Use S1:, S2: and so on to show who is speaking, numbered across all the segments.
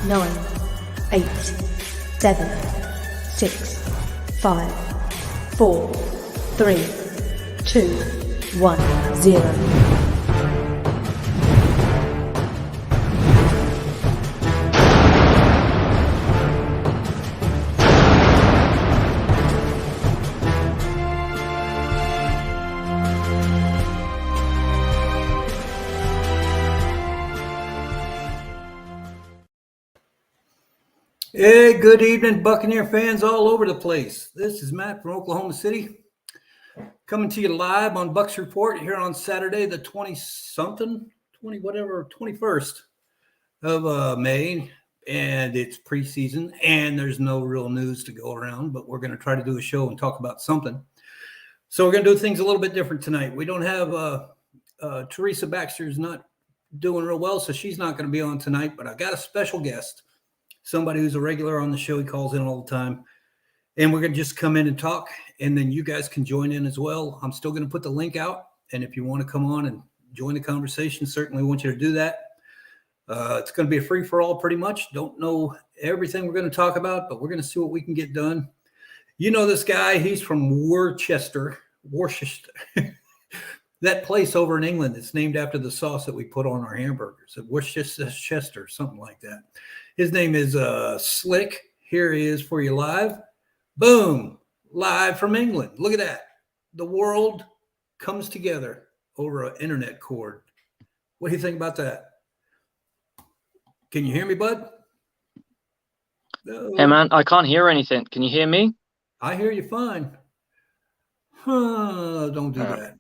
S1: Nine, 8, 7, 6, 5, 4, 3, 2, 1, 0.
S2: Hey, good evening, Buccaneer fans all over the place. This is Matt from Oklahoma City, coming to you live on Bucs Report here on Saturday, the 21st of May, and it's preseason, and there's no real news to go around, but we're going to try to do a show and talk about something. So we're going to do things a little bit different tonight. We don't have Teresa Baxter's not doing real well, so she's not going to be on tonight, but I got a special guest. Somebody who's a regular on the show. He calls in all the time. And we're going to just come in and talk, and then you guys can join in as well. I'm still going to put the link out, and if you want to come on and join the conversation, certainly want you to do that. It's going to be a free-for-all pretty much. Don't know everything we're going to talk about, but we're going to see what we can get done. You know this guy. He's from Worcester. That place over in England that's named after the sauce that we put on our hamburgers. At Worcester, something like that. His name is Slick. Here he is for you live. Boom. Live from England. Look at that. The world comes together over an internet cord. What do you think about that? Can you hear me, bud?
S3: Hey, man, I can't hear anything. Can you hear me?
S2: I hear you fine. Don't do that.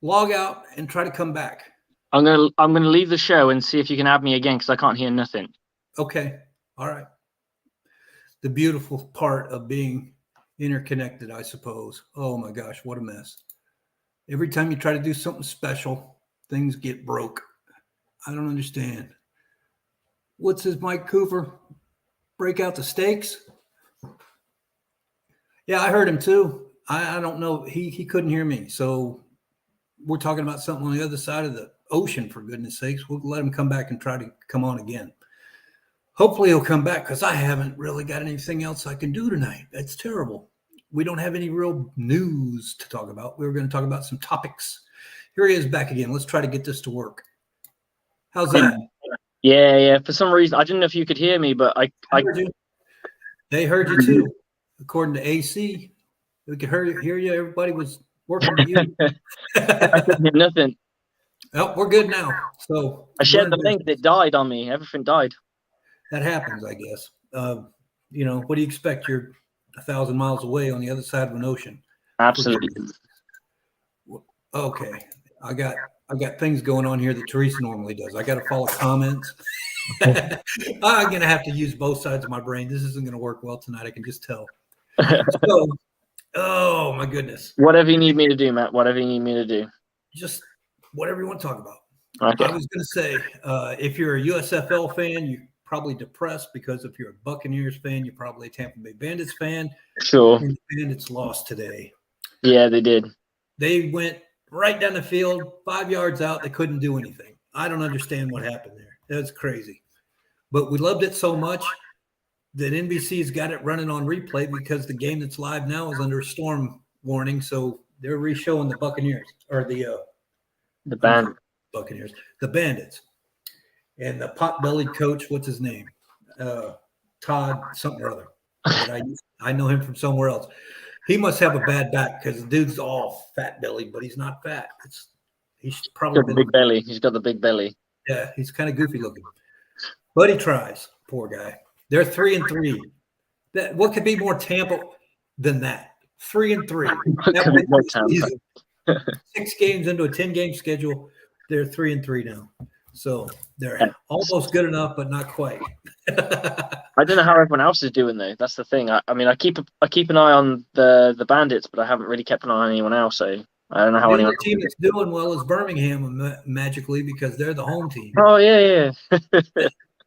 S2: Log out and try to come back.
S3: I'm gonna leave the show and see if you can add me again because I can't hear nothing.
S2: Okay. All right. The beautiful part of being interconnected, I suppose. Oh my gosh, what a mess. Every time you try to do something special, things get broke. I don't understand. What's his Mike Cooper? Break out the stakes? Yeah, I heard him too. I don't know. He couldn't hear me. So we're talking about something on the other side of the ocean, for goodness sakes. We'll let him come back and try to come on again. Hopefully he'll come back because I haven't really got anything else I can do tonight. That's terrible. We don't have any real news to talk about. We were going to talk about some topics. Here he is back again. Let's try to get this to work. How's that?
S3: Yeah. For some reason, I didn't know if you could hear me, but I
S2: heard you. They heard you too. According to AC, we could hear you. Everybody was working with you.
S3: I couldn't hear nothing.
S2: Oh, we're good now. So
S3: I shared the link. It died on me. Everything died.
S2: That happens, I guess. What do you expect? You're 1,000 miles away on the other side of an ocean.
S3: Absolutely.
S2: Okay. I got things going on here that Teresa normally does. I got to follow comments. I'm going to have to use both sides of my brain. This isn't going to work well tonight. I can just tell. So, oh my goodness.
S3: Whatever you need me to do, Matt. Whatever you need me to do.
S2: Just whatever you want to talk about.
S3: Okay.
S2: I was going to say, if you're a USFL fan, you're probably depressed because if you're a Buccaneers fan, you're probably a Tampa Bay Bandits fan.
S3: Sure.
S2: And the Bandits lost today.
S3: Yeah, they did.
S2: They went right down the field, 5 yards out. They couldn't do anything. I don't understand what happened there. That's crazy. But we loved it so much that NBC's got it running on replay because the game that's live now is under a storm warning. So they're re-showing the Buccaneers or the Buccaneers, the Bandits. And the pot-bellied coach, what's his name? Todd something or other. I know him from somewhere else. He must have a bad back because the dude's all fat-bellied, but he's not fat. He's probably
S3: got the big belly. He's got the big belly.
S2: Yeah, he's kind of goofy looking. But he tries, poor guy. They're 3-3. What could be more Tampa than that? 3-3. 6 games into a 10-game schedule. They're 3-3 now. So they're almost good enough, but not quite.
S3: I don't know how everyone else is doing though. That's the thing. I mean, I keep an eye on the Bandits, but I haven't really kept an eye on anyone else. So I don't know how
S2: The
S3: anyone.
S2: only team that's doing well is Birmingham magically because they're the home team.
S3: Oh yeah.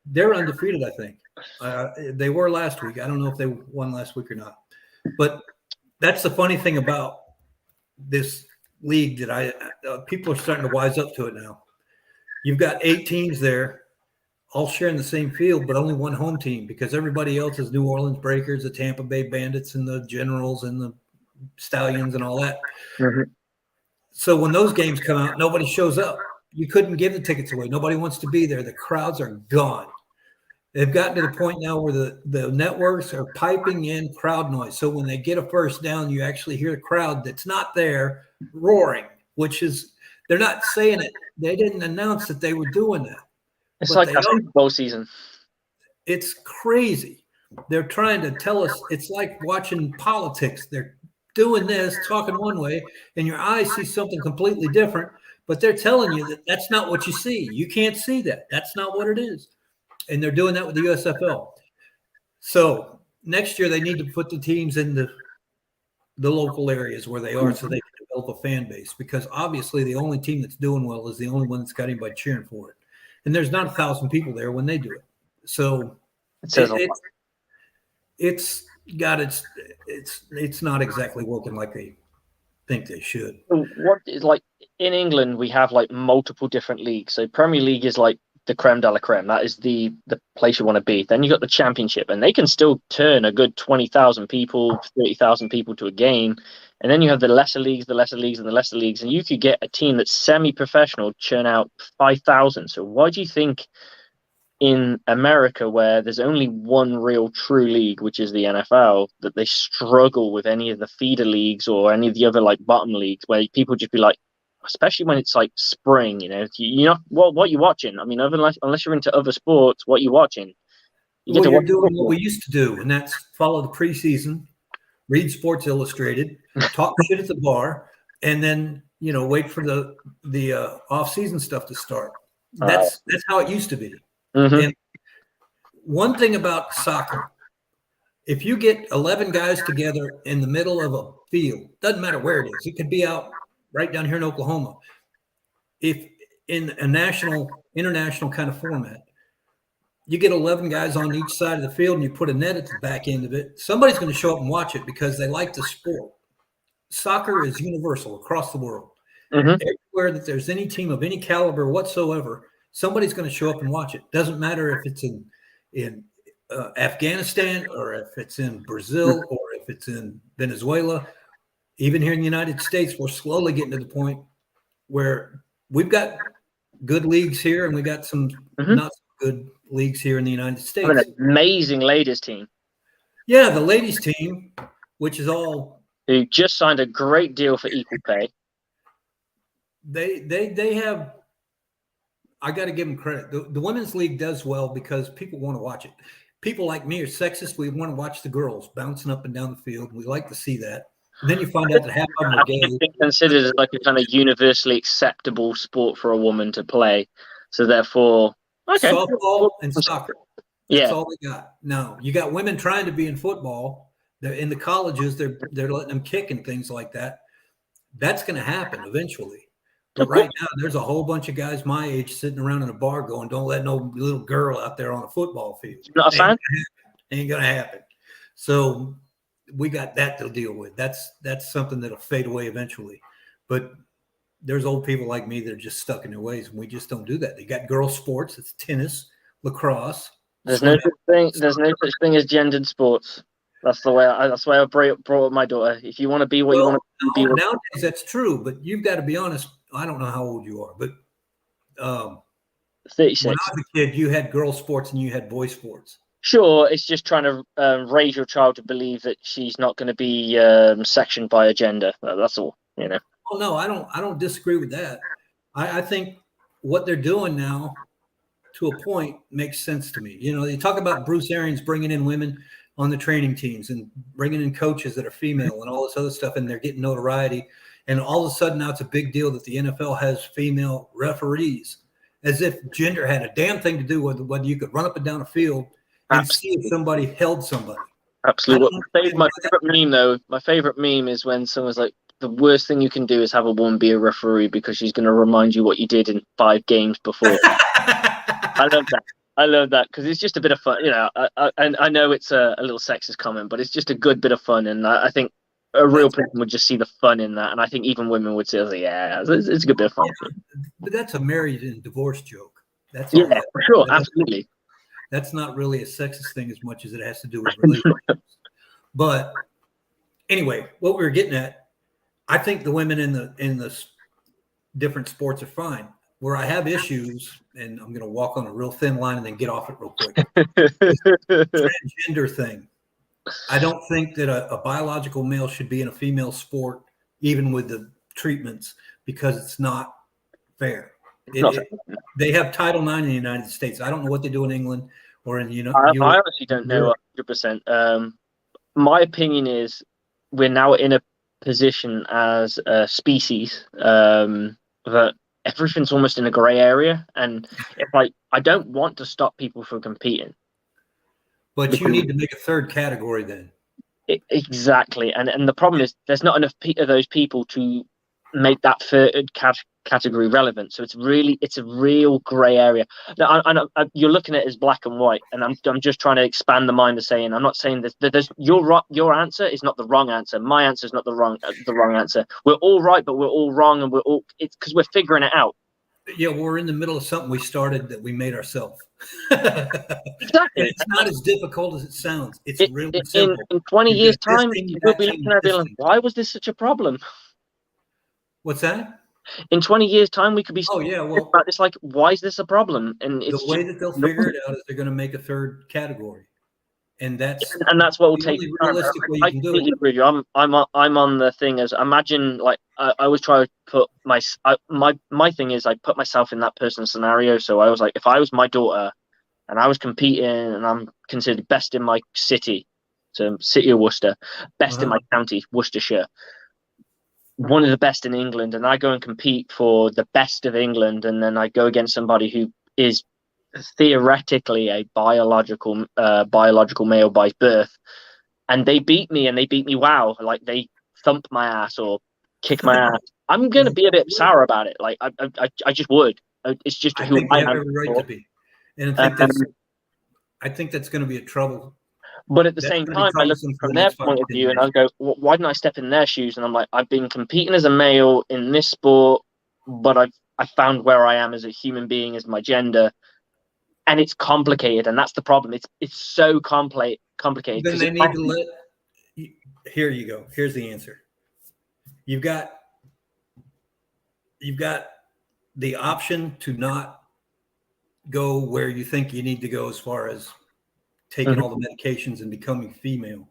S2: They're undefeated, I think. They were last week. I don't know if they won last week or not. But that's the funny thing about this league that people are starting to wise up to it now. You've got 8 teams there, all sharing the same field, but only one home team because everybody else is New Orleans Breakers, the Tampa Bay Bandits, and the Generals, and the Stallions, and all that.
S3: Mhm.
S2: So when those games come out, nobody shows up. You couldn't give the tickets away. Nobody wants to be there. The crowds are gone. They've gotten to the point now where the networks are piping in crowd noise. So when they get a first down, you actually hear the crowd that's not there roaring, which is they're not saying it. They didn't announce that they were doing that.
S3: It's
S2: But
S3: like a Super Bowl season.
S2: It's crazy. They're trying to tell us it's like watching politics. They're doing this, talking one way, and your eyes see something completely different, but they're telling you that that's not what you see. You can't see that. That's not what it is. And they're doing that with the USFL. So next year they need to put the teams in the local areas where they are so they can develop a fan base, because obviously the only team that's doing well is the only one that's got anybody cheering for it. And there's not 1,000 people there when they do it. So it's not exactly working like they think they should.
S3: What is like in England, we have like multiple different leagues. So Premier League is like the creme de la creme. That is the place you want to be. Then you got the Championship, and they can still turn a good 20,000 people, 30,000 people to a game. And then you have the lesser leagues, and you could get a team that's semi-professional churn out 5,000. So why do you think in America, where there's only one real true league, which is the NFL, that they struggle with any of the feeder leagues or any of the other like bottom leagues, where people just be like, especially when it's like spring, you know what you're watching. I mean, unless you're into other sports, what you're watching.
S2: You're doing what we used to do, and that's follow the preseason, read Sports Illustrated, talk shit at the bar, and then wait for the off-season stuff to start. That's how it used to be.
S3: Mm-hmm.
S2: And one thing about soccer, if you get 11 guys together in the middle of a field, doesn't matter where it is. It could be out right down here in Oklahoma. If in a international kind of format, you get 11 guys on each side of the field and you put a net at the back end of it, somebody's going to show up and watch it because they like the sport. Soccer is universal across the world.
S3: Mm-hmm.
S2: Everywhere that there's any team of any caliber whatsoever, somebody's going to show up and watch it. Doesn't matter if it's in Afghanistan or if it's in Brazil or if it's in Venezuela. Even here in the United States, we're slowly getting to the point where we've got good leagues here and we got some not so good leagues here in the United States.
S3: I mean, an amazing ladies team.
S2: Yeah, the ladies team, which is all
S3: who just signed a great deal for equal pay.
S2: They have. I got to give them credit. The women's league does well because people want to watch it. People like me are sexist. We want to watch the girls bouncing up and down the field. We like to see that. And then you find out that half of them are gay.
S3: It's considered as like a kind of universally acceptable sport for a woman to play. So therefore, okay.
S2: Softball and soccer. That's
S3: Yeah.
S2: all they got. No, you got women trying to be in football. They're in the colleges. They're letting them kick and things like that. That's going to happen eventually. But right now, there's a whole bunch of guys my age sitting around in a bar going, "Don't let no little girl out there on a football field."
S3: Not a fan?
S2: Ain't gonna happen. So we got that to deal with. That's something that'll fade away eventually. But there's old people like me that are just stuck in their ways, and we just don't do that. They got girls' sports. It's tennis, lacrosse.
S3: There's no such thing. There's no such thing as gendered sports. That's the way. That's why I brought up my daughter. If you want to be what you want to be.
S2: Nowadays, that's true. But you've got to be honest. I don't know how old you are, but
S3: 36.
S2: When I was a kid, you had girl sports and you had boy sports.
S3: Sure, it's just trying to raise your child to believe that she's not going to be sectioned by a gender. That's all,
S2: Oh no, I don't disagree with that. I think what they're doing now, to a point, makes sense to me. You talk about Bruce Arians bringing in women on the training teams and bringing in coaches that are female and all this other stuff, and they're getting notoriety. And all of a sudden now it's a big deal that the NFL has female referees, as if gender had a damn thing to do with whether you could run up and down a field and see if somebody held somebody.
S3: Absolutely. My favorite meme, though, is when someone's like, the worst thing you can do is have a woman be a referee because she's going to remind you what you did in 5 games before. I love that. I love that because it's just a bit of fun, and I know it's a little sexist comment, but it's just a good bit of fun, and I think a real person would just see the fun in that, and I think even women would say, "Yeah, it's a good bit of fun."
S2: Yeah, but that's a married and divorced joke. That's
S3: yeah,
S2: all that.
S3: for sure, absolutely.
S2: That's not really a sexist thing as much as it has to do with relationships. But anyway, what we were getting at, I think the women in the different sports are fine. Where I have issues, and I'm going to walk on a real thin line and then get off it real quick. Transgender thing. I don't think that a biological male should be in a female sport, even with the treatments, because it's not fair. They have Title IX in the United States. I don't know what they do in England or in
S3: I honestly don't know 100%. My opinion is we're now in a position as a species that everything's almost in a gray area, and if I don't want to stop people from competing,
S2: but you need to make a third category then.
S3: Exactly, and the problem is there's not enough of those people to make that third category relevant. So it's a real gray area. Now, you're looking at it as black and white, and I'm just trying to expand the mind of saying, I'm not saying that there's your answer is not the wrong answer. My answer is not the wrong answer. We're all right, but we're all wrong, and it's because we're figuring it out.
S2: Yeah, we're in the middle of something we started that we made ourselves.
S3: Exactly.
S2: It's not as difficult as it sounds. It's really simple.
S3: In 20 years' time, we'll be looking at it like, why was this such a problem?
S2: What's that?
S3: In 20 years' time, we could be
S2: about
S3: this like, why is this a problem? And
S2: it's the way that they'll figure it out is they're going to make a third category, and that's
S3: what will take
S2: realistic way you can do it.
S3: Agree with you. I'm on the thing as imagine like I always try to put my thing is I put myself in that person's scenario. So I was like, if I was my daughter and I was competing and I'm considered best in my city, so city of Worcester, best in my county, Worcestershire, one of the best in England, and I go and compete for the best of England, and then I go against somebody who is theoretically a biological male by birth, and they beat me wow, like they thump my ass or kick my ass, I'm gonna be a bit sour about it. Like I just would. It's just who I am.
S2: Every right to be, and I think that's going to be a trouble.
S3: But at the same time, I look from their point of view and I go, why didn't I step in their shoes? And I'm like, I've been competing as a male in this sport, but I found where I am as a human being, as my gender, and it's complicated, and that's the problem. It's so complicated.
S2: Then they need to here you go. Here's the answer. You've got the option to not go where you think you need to go as far as taking all the medications and becoming female,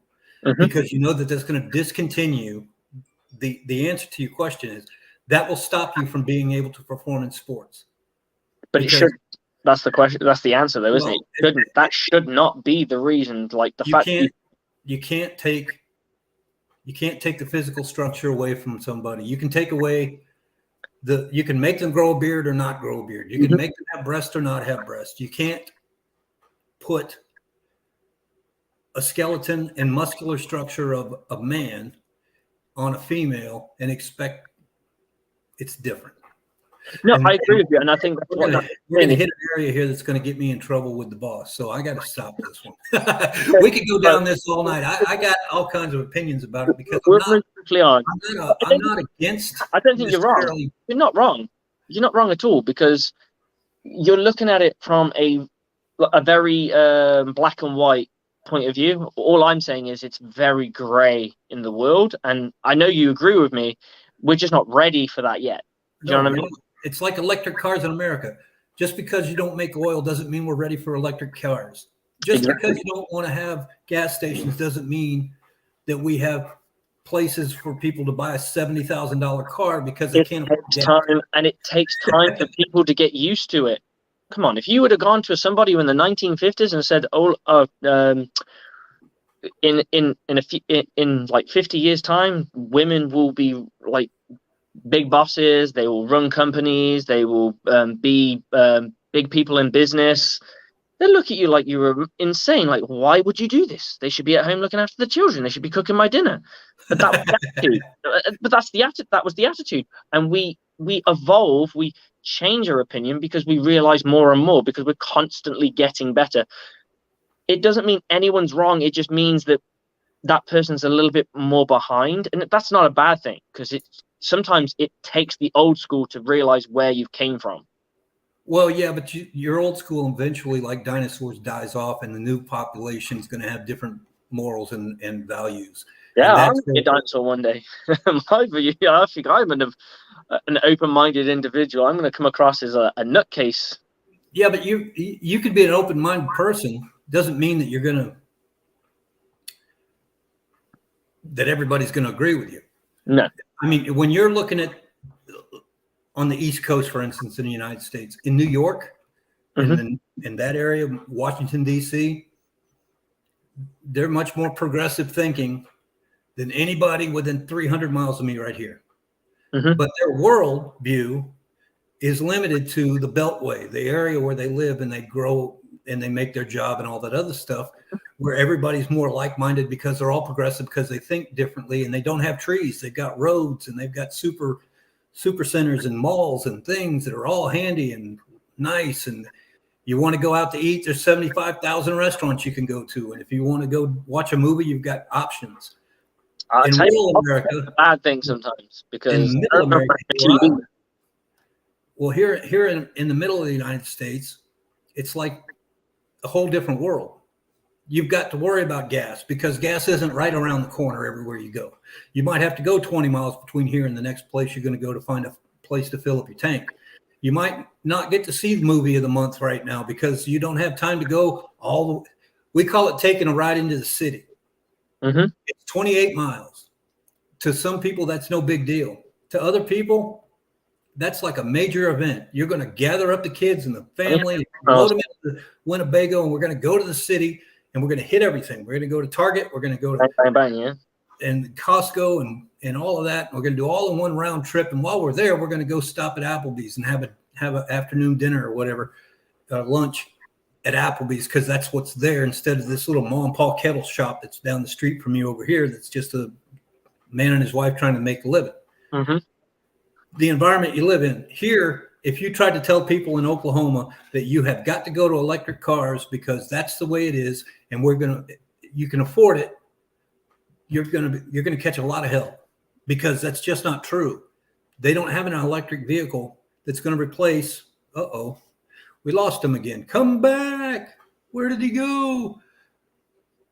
S2: because you know that that's going to discontinue. The answer to your question is that will stop you from being able to perform in sports.
S3: But it should. That's the question. That's the answer, though, isn't it? That should not be the reason. Like the fact
S2: you can't take the physical structure away from somebody. You can take away you can make them grow a beard or not grow a beard. You can make them have breast or not have breast. You can't put a skeleton and muscular structure of a man on a female and expect it's different.
S3: No, I agree with you, and I think
S2: we're going to hit an area here that's going to get me in trouble with the boss. So I got to stop this one. We could go down this all night. I got all kinds of opinions about it because I'm not against.
S3: I don't think you're wrong. You're not wrong. You're not wrong at all, because you're looking at it from a very black and white point of view. All I'm saying is it's very gray in the world, and I know you agree with me. We're just not ready for that yet. Do you know what I mean?
S2: It's like electric cars in America. Just because you don't make oil doesn't mean we're ready for electric cars. Just because you don't want to have gas stations doesn't mean that we have places for people to buy a $70,000 car because they can't afford it.
S3: And it takes time for people to get used to it. Come on, if you would have gone to somebody in the 1950s and said, in like 50 years time, women will be like big bosses, they will run companies, they will be big people in business, they look at you like you were insane. Like, why would you do this? They should be at home looking after the children. They should be cooking my dinner. But that was the attitude. That was the attitude. And we evolve, we change our opinion because we realize more and more, because we're constantly getting better. It doesn't mean anyone's wrong. It just means that person's a little bit more behind. And that's not a bad thing, because sometimes it takes the old school to realize where you came from.
S2: Well, yeah, but your old school eventually, like dinosaurs, dies off, and the new population is going to have different morals and values.
S3: Yeah, I'm going to be a dinosaur one day. I think I'm an open-minded individual. I'm going to come across as a nutcase.
S2: Yeah, but you could be an open-minded person. Doesn't mean that that everybody's going to agree with you.
S3: No.
S2: I mean, when you're looking at on the East Coast, for instance, in the United States, in New York, in that area, Washington, D.C., they're much more progressive thinking than anybody within 300 miles of me right here. But their world view is limited to the Beltway, the area where they live and they grow and they make their job and all that other stuff, where everybody's more like-minded because they're all progressive, because they think differently, and they don't have trees. They've got roads, and they've got super centers and malls and things that are all handy and nice. And you want to go out to eat, there's 75,000 restaurants you can go to. And if you want to go watch a movie, you've got options. In rural America,
S3: a bad thing sometimes, because
S2: in middle America, well, here in the middle of the United States, it's like a whole different world. You've got to worry about gas, because gas isn't right around the corner everywhere you go. You might have to go 20 miles between here and the next place you're going to go to find a place to fill up your tank. You might not get to see the movie of the month right now because you don't have time to go we call it taking a ride into the city. It's 28 miles. To some people, that's no big deal. To other people, that's like a major event. You're going to gather up the kids and the family, and load them into Winnebago, and we're going to go to the city. And we're going to hit everything. We're going to go to Target. We're going to go to and Costco and all of that. We're going to do all in one round trip. And while we're there, we're going to go stop at Applebee's and have an afternoon dinner or whatever, lunch at Applebee's, because that's what's there, instead of this little Ma and Pa kettle shop that's down the street from you over here. That's just a man and his wife trying to make a living. The environment you live in here. If you tried to tell people in Oklahoma that you have got to go to electric cars because that's the way it is, and you can afford it, you're gonna catch a lot of hell, because that's just not true. They don't have an electric vehicle that's going to replace. We lost him again. Come back. Where did he go?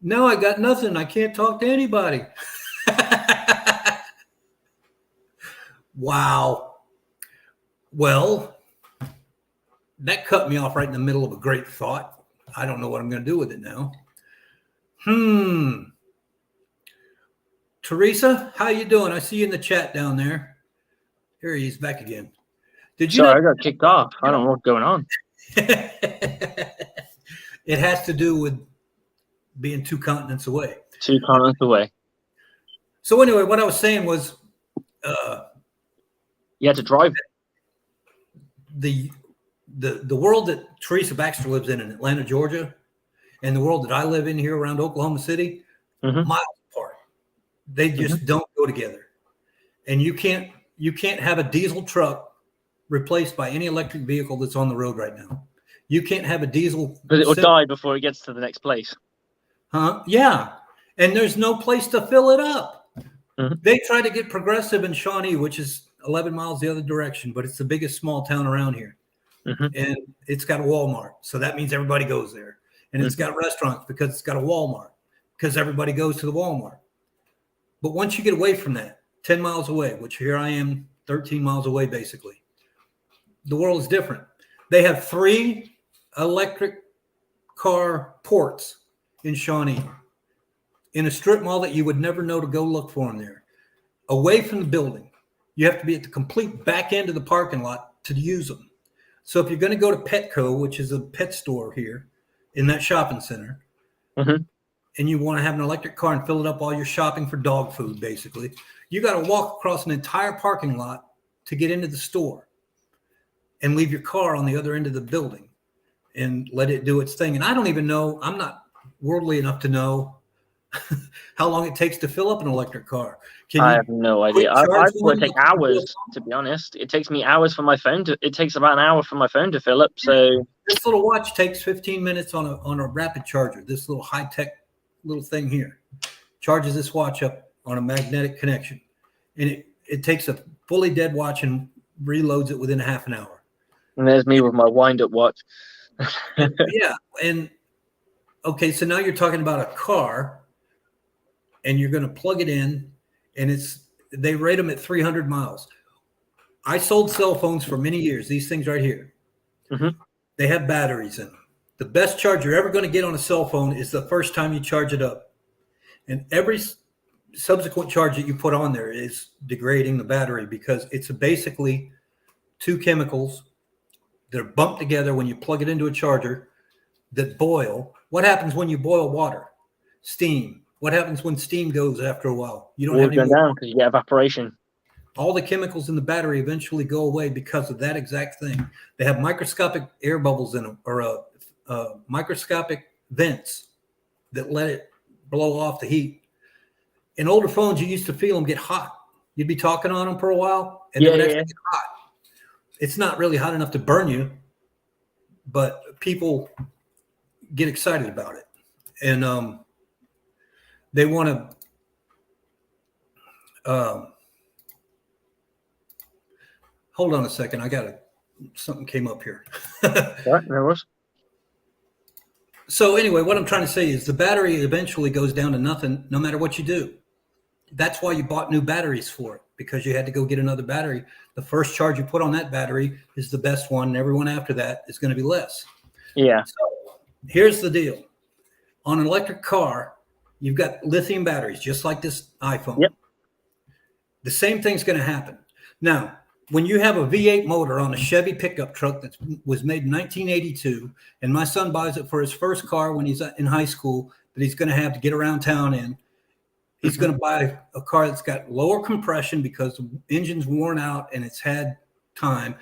S2: Now I got nothing. I can't talk to anybody. Wow. Well, that cut me off right in the middle of a great thought. I don't know what I'm going to do with it now. Teresa, how you doing? I see you in the chat down there. Here he is back again. Did you?
S3: Sorry, I got kicked off. I don't know what's going on.
S2: It has to do with being 2 continents away.
S3: 2 continents away.
S2: So anyway, what I was saying was,
S3: you had to drive.
S2: The world that Teresa Baxter lives in Atlanta, Georgia, and the world that I live in here around Oklahoma City, miles apart. They just don't go together. And you can't have a diesel truck replaced by any electric vehicle that's on the road right now. You can't have a diesel.
S3: But it will die before it gets to the next place.
S2: Yeah. And there's no place to fill it up. They try to get progressive in Shawnee, which is 11 miles the other direction, but it's the biggest small town around here. And it's got a Walmart. So that means everybody goes there. And it's got restaurants because it's got a Walmart, because everybody goes to the Walmart. But once you get away from that, 10 miles away, which here I am, 13 miles away, basically, the world is different. They have 3 electric car ports in Shawnee, in a strip mall that you would never know to go look for them there. Away from the building. You have to be at the complete back end of the parking lot to use them. So if you're going to go to Petco, which is a pet store here in that shopping center, and you want to have an electric car and fill it up all your shopping for dog food, basically, you got to walk across an entire parking lot to get into the store and leave your car on the other end of the building. and let it do its thing. And I don't even know, I'm not worldly enough to know how long it takes to fill up an electric car.
S3: I have no idea. I
S2: charge
S3: thought
S2: one?
S3: it take hours, to be honest. It takes me hours for my phone it takes about an hour for my phone to fill up. So
S2: this little watch takes 15 minutes on a rapid charger. This little high-tech little thing here charges this watch up on a magnetic connection. And it takes a fully dead watch and reloads it within a half an hour.
S3: And there's me with my wind-up watch.
S2: Yeah. And okay, so now you're talking about a car, and you're going to plug it in, and they rate them at 300 miles. I sold cell phones for many years. These things right here, they have batteries in them. The best charge you're ever going to get on a cell phone is the first time you charge it up. And every subsequent charge that you put on there is degrading the battery, because it's basically two chemicals that are bumped together when you plug it into a charger that boil. What happens when you boil water? Steam. What happens when steam goes after a while? You don't have any
S3: down because you get evaporation.
S2: All the chemicals in the battery eventually go away because of that exact thing. They have microscopic air bubbles in them, or microscopic vents that let it blow off the heat. In older phones, you used to feel them get hot. You'd be talking on them for a while, and they would actually get hot. It's not really hot enough to burn you, but people get excited about it. And they want to hold on a second. Something came up here.
S3: All right, there was.
S2: So anyway, what I'm trying to say is the battery eventually goes down to nothing no matter what you do. That's why you bought new batteries for it, because you had to go get another battery. The first charge you put on that battery is the best one, and everyone after that is going to be less.
S3: Yeah.
S2: So here's the deal. On an electric car, you've got lithium batteries, just like this iPhone.
S3: Yep.
S2: The same thing's going to happen. Now, when you have a V8 motor on a Chevy pickup truck that was made in 1982, and my son buys it for his first car when he's in high school that he's going to have to get around town in, he's going to buy a car that's got lower compression because the engine's worn out and it's had time.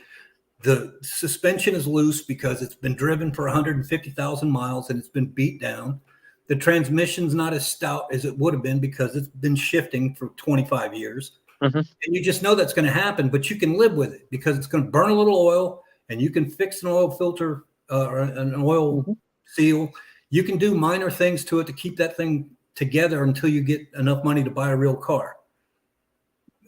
S2: The suspension is loose because it's been driven for 150,000 miles and it's been beat down. The transmission's not as stout as it would have been because it's been shifting for 25 years. And you just know that's going to happen, but you can live with it because it's going to burn a little oil, and you can fix an oil filter or an oil seal. You can do minor things to it to keep that thing together until you get enough money to buy a real car.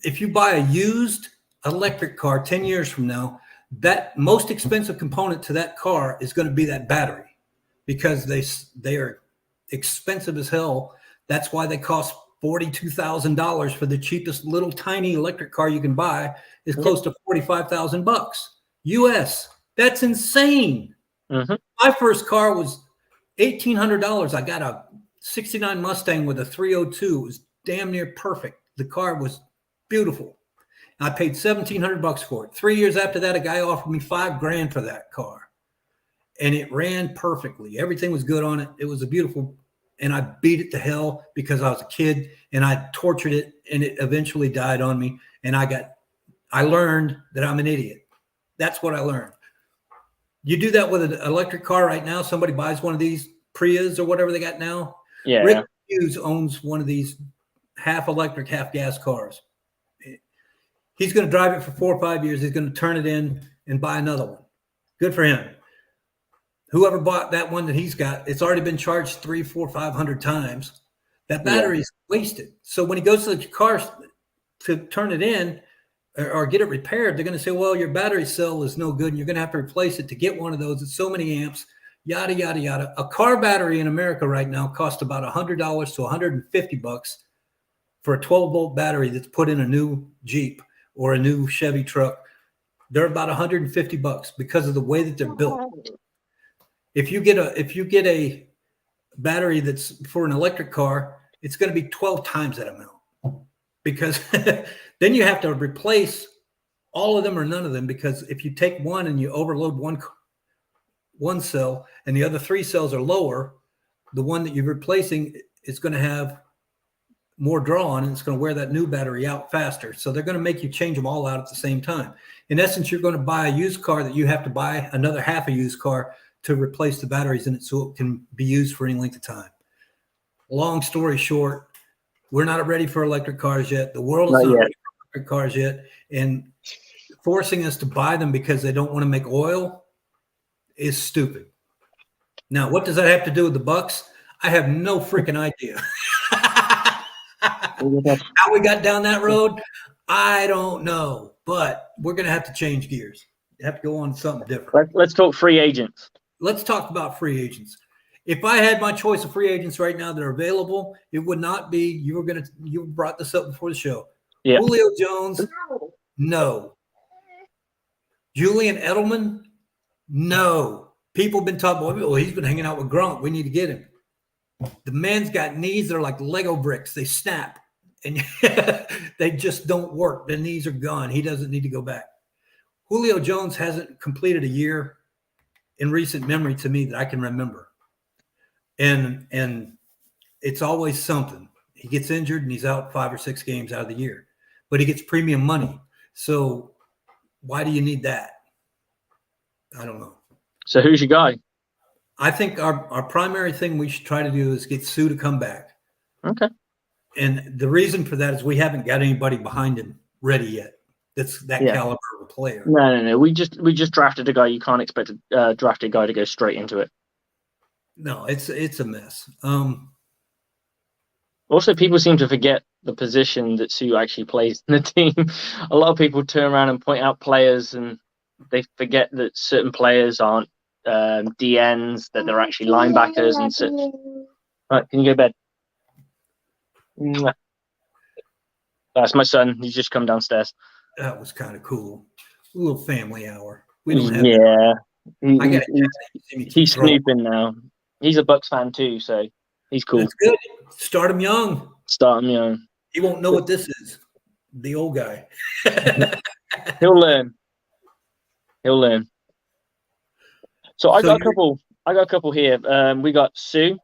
S2: If you buy a used electric car 10 years from now, that most expensive component to that car is going to be that battery, because they are expensive as hell. That's why they cost $42,000 for the cheapest little tiny electric car you can buy is close to $45,000 US. That's insane. My first car was $1,800. I got a 69 Mustang with a 302. It was damn near perfect. The car was beautiful. I paid $1,700 for it. 3 years after that, a guy offered me $5,000 for that car, and it ran perfectly. Everything was good on it. It was a beautiful. And I beat it to hell because I was a kid, and I tortured it, and it eventually died on me. And I learned that I'm an idiot. That's what I learned. You do that with an electric car right now. Somebody buys one of these Prius or whatever they got now.
S3: Yeah.
S2: Rick Hughes owns one of these half electric, half gas cars. He's going to drive it for 4 or 5 years. He's going to turn it in and buy another one. Good for him. Whoever bought that one that he's got, it's already been charged 300, 400, 500 times. That battery is wasted. So when he goes to the car to turn it in or get it repaired, they're going to say, well, your battery cell is no good, and you're going to have to replace it to get one of those. It's so many amps, yada, yada, yada. A car battery in America right now costs about $100 to $150 for a 12-volt battery that's put in a new Jeep or a new Chevy truck. They're about $150 because of the way that they're built. If you get a battery that's for an electric car, it's going to be 12 times that amount, because then you have to replace all of them or none of them, because if you take one and you overload one cell and the other 3 cells are lower, the one that you're replacing is going to have more draw on, and it's going to wear that new battery out faster. So they're going to make you change them all out at the same time. In essence, you're going to buy a used car that you have to buy another half a used car to replace the batteries in it so it can be used for any length of time. Long story short, we're not ready for electric cars yet. The world is not ready for electric cars yet. And forcing us to buy them because they don't want to make oil is stupid. Now, what does that have to do with the Bucs? I have no freaking idea. How we got down that road, I don't know. But we're going to have to change gears. Have to go on to something different.
S3: Let's talk free agents.
S2: Let's talk about free agents. If I had my choice of free agents right now that are available, it would not be, you brought this up before the show.
S3: Yeah.
S2: Julio Jones, no. Julian Edelman, no. People have been talking about, well, he's been hanging out with Gronk. We need to get him. The man's got knees that are like Lego bricks. They snap, and they just don't work. The knees are gone. He doesn't need to go back. Julio Jones hasn't completed a year in recent memory to me that I can remember. And it's always something. He gets injured, and he's out 5 or 6 games out of the year. But he gets premium money. So why do you need that? I don't know.
S3: So who's your guy?
S2: I think our primary thing we should try to do is get Sue to come back.
S3: Okay.
S2: And the reason for that is we haven't got anybody behind him ready yet. That's that caliber of a player.
S3: No. We just drafted a guy. You can't expect a drafted guy to go straight into it.
S2: No, it's a mess.
S3: Also, people seem to forget the position that Sue actually plays in the team. A lot of people turn around and point out players, and they forget that certain players aren't DNs, that they're actually linebackers and such. Right, can you go to bed? That's my son. He's just come downstairs.
S2: That was kind of cool. A little family hour. We don't have
S3: He's snooping now. He's a Bucs fan too, so he's cool.
S2: That's good. Start him young. He won't know what this is. The old guy.
S3: He'll learn. So I got a couple here. We got Sue.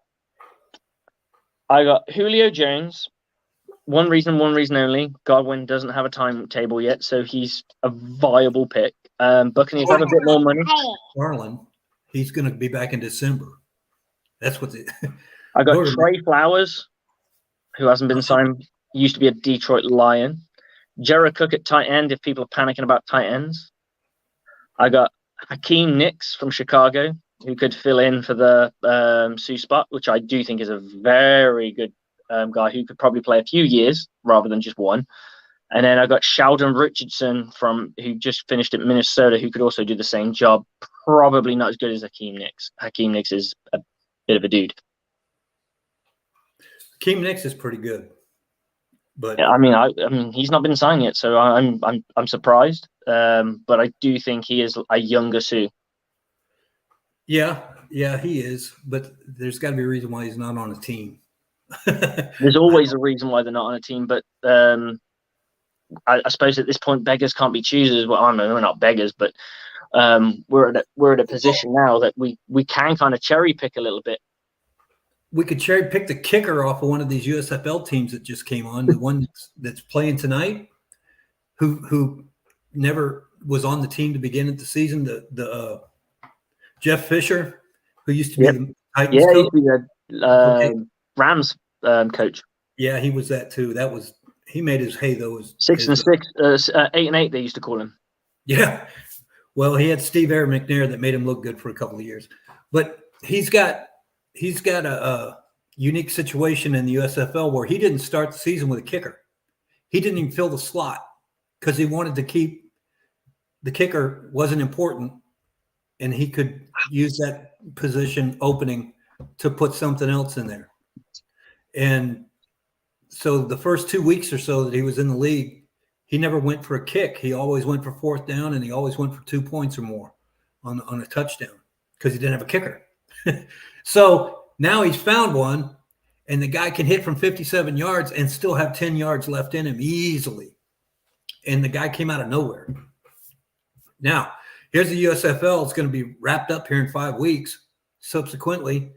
S3: I got Julio Jones. One reason only. Godwin doesn't have a timetable yet, so he's a viable pick. Buccaneers have a bit more money.
S2: Garland, he's going to be back in December. That's what
S3: I got Trey Flowers, who hasn't been signed. Used to be a Detroit Lion. Jared Cook at tight end, if people are panicking about tight ends. I got Hakeem Nicks from Chicago, who could fill in for the Sue spot, which I do think is a very good guy who could probably play a few years rather than just one. And then I got Sheldon Richardson who just finished at Minnesota, who could also do the same job. Probably not as good as Hakeem Nicks. Hakeem Nicks is a bit of a dude.
S2: Hakeem Nicks is pretty good, but
S3: I mean, he's not been signed yet, so I'm surprised. But I do think he is a younger Sue. Yeah,
S2: he is. But there's got to be a reason why he's not on a team.
S3: There's always a reason why they're not on a team, but I suppose at this point beggars can't be choosers. Well, I know we're not beggars, but we're at a position now that we can kind of cherry pick a little bit.
S2: We could cherry pick the kicker off of one of these USFL teams that just came on, the one that's playing tonight, who never was on the team to begin at the season. The Jeff Fisher, who used to be the Titans coach.
S3: He used to be the Rams coach.
S2: Yeah, he was that too. He made his hay though.
S3: 6-6, 8-8. They used to call him.
S2: Yeah, well, he had Steve Aaron McNair that made him look good for a couple of years, but he's got a unique situation in the USFL where he didn't start the season with a kicker. He didn't even fill the slot because he wanted to keep the kicker wasn't important, and he could use that position opening to put something else in there. And so the first 2 weeks or so that he was in the league, he never went for a kick. He always went for fourth down, and he always went for 2 points or more on a touchdown because he didn't have a kicker. So now he's found one, and the guy can hit from 57 yards and still have 10 yards left in him easily. And the guy came out of nowhere. Now, here's the USFL. It's going to be wrapped up here in 5 weeks. Subsequently,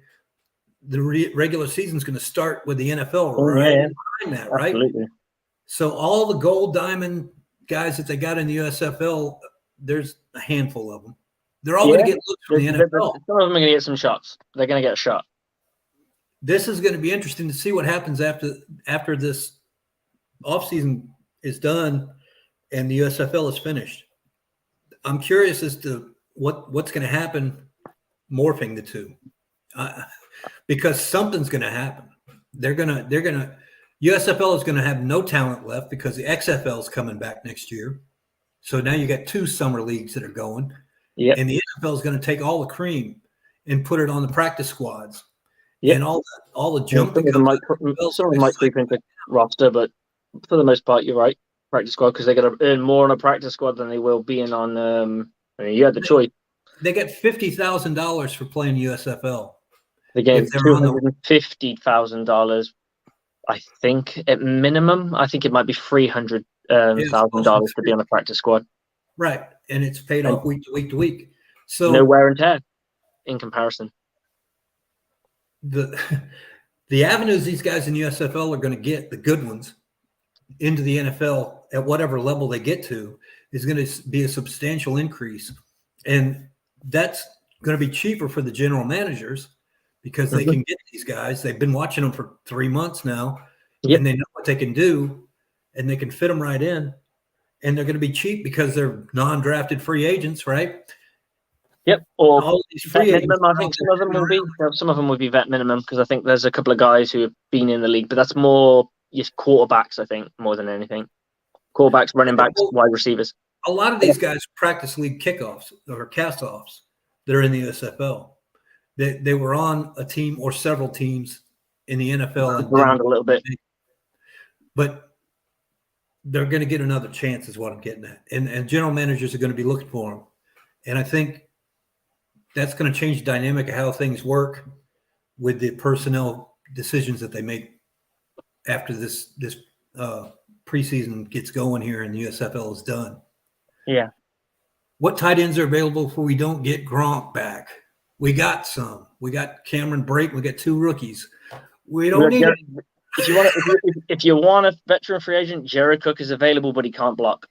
S2: the regular season is going to start with the NFL behind that, right?
S3: Absolutely.
S2: So all the gold diamond guys that they got in the USFL, there's a handful of them. They're all going to get looks from the NFL.
S3: Some of them are going to get some shots. They're going to get a shot.
S2: This is going to be interesting to see what happens after this offseason is done and the USFL is finished. I'm curious as to what's going to happen morphing the two, because something's going to happen. USFL is going to have no talent left because the XFL is coming back next year. So now you got 2 summer leagues that are going.
S3: Yeah.
S2: And the NFL is going to take all the cream and put it on the practice squads.
S3: Yep.
S2: And all the jump.
S3: Some of them might creep into roster, but for the most part, you're right. Practice squad, because they're going to earn more on a practice squad than they will being on. You had the choice.
S2: They get $50,000 for playing USFL.
S3: They get $250,000. I think at minimum. I think it might be $300,000 to be on a practice squad.
S2: Right, and it's paid off week to week to week. So
S3: no wear and tear in comparison.
S2: The avenues these guys in USFL are going to get, the good ones, into the NFL at whatever level they get to, is going to be a substantial increase. And that's going to be cheaper for the general managers because they can get these guys. They've been watching them for 3 months now, and they know what they can do, and they can fit them right in. And they're going to be cheap because they're non-drafted free agents, right?
S3: Yep. Or
S2: all these
S3: free minimum. I think some of them will be vet minimum, because I think there's a couple of guys who have been in the league, but that's more just quarterbacks, I think, more than anything. Quarterbacks, running backs, wide receivers.
S2: A lot of these guys practice league kickoffs or cast-offs that are in the USFL. They were on a team or several teams in the NFL.
S3: Around a little bit.
S2: But they're going to get another chance is what I'm getting at. And general managers are going to be looking for them. And I think that's going to change the dynamic of how things work with the personnel decisions that they make after this preseason gets going here and the USFL is done.
S3: Yeah. What
S2: tight ends are available if we don't get Gronk back? We got some. We got Cameron Brake. We got 2 rookies. We don't need it.
S3: If you want a veteran free agent, Jared Cook is available, but he can't block.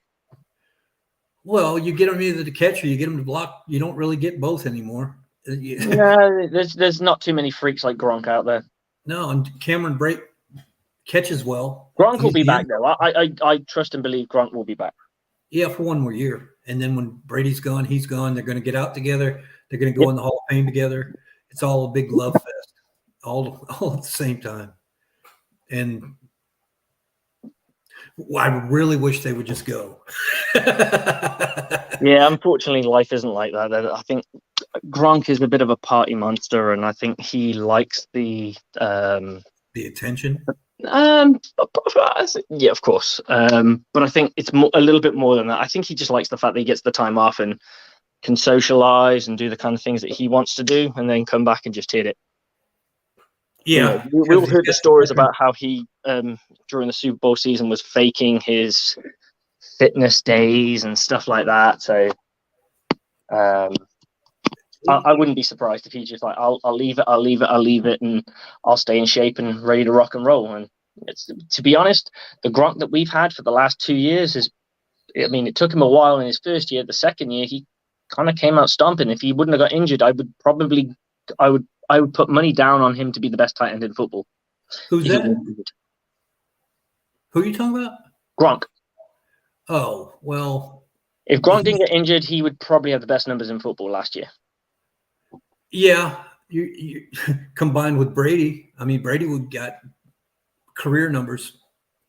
S2: Well, you get him either to catch or you get him to block. You don't really get both anymore.
S3: No, there's not too many freaks like Gronk out there.
S2: No, and Cameron Brake catches well.
S3: Gronk will be back, though. I trust and believe Gronk will be back.
S2: Yeah, for 1 more year. And then when Brady's gone, he's gone. They're going to get out together. They're going to go in the Hall of Fame together. It's all a big love fest, all at the same time. And I really wish they would just go.
S3: Yeah, unfortunately, life isn't like that. I think Gronk is a bit of a party monster, and I think he likes the
S2: attention.
S3: Yeah, of course. But I think it's a little bit more than that. I think he just likes the fact that he gets the time off and can socialize and do the kind of things that he wants to do, and then come back and just hit it.
S2: Yeah,
S3: we'll heard the stories about how he, during the Super Bowl season, was faking his fitness days and stuff like that. So, I wouldn't be surprised if he's just like, I'll leave it, and I'll stay in shape and ready to rock and roll. And to be honest, the Gronk that we've had for the last 2 years it took him a while in his first year. The second year, he kind of came out stomping. If he wouldn't have got injured, I would put money down on him to be the best tight end in football.
S2: Who's that? Who are you talking about?
S3: Gronk.
S2: Oh, well.
S3: If Gronk didn't get injured, he would probably have the best numbers in football last year.
S2: Yeah. You combined with Brady. I mean, Brady would got career numbers.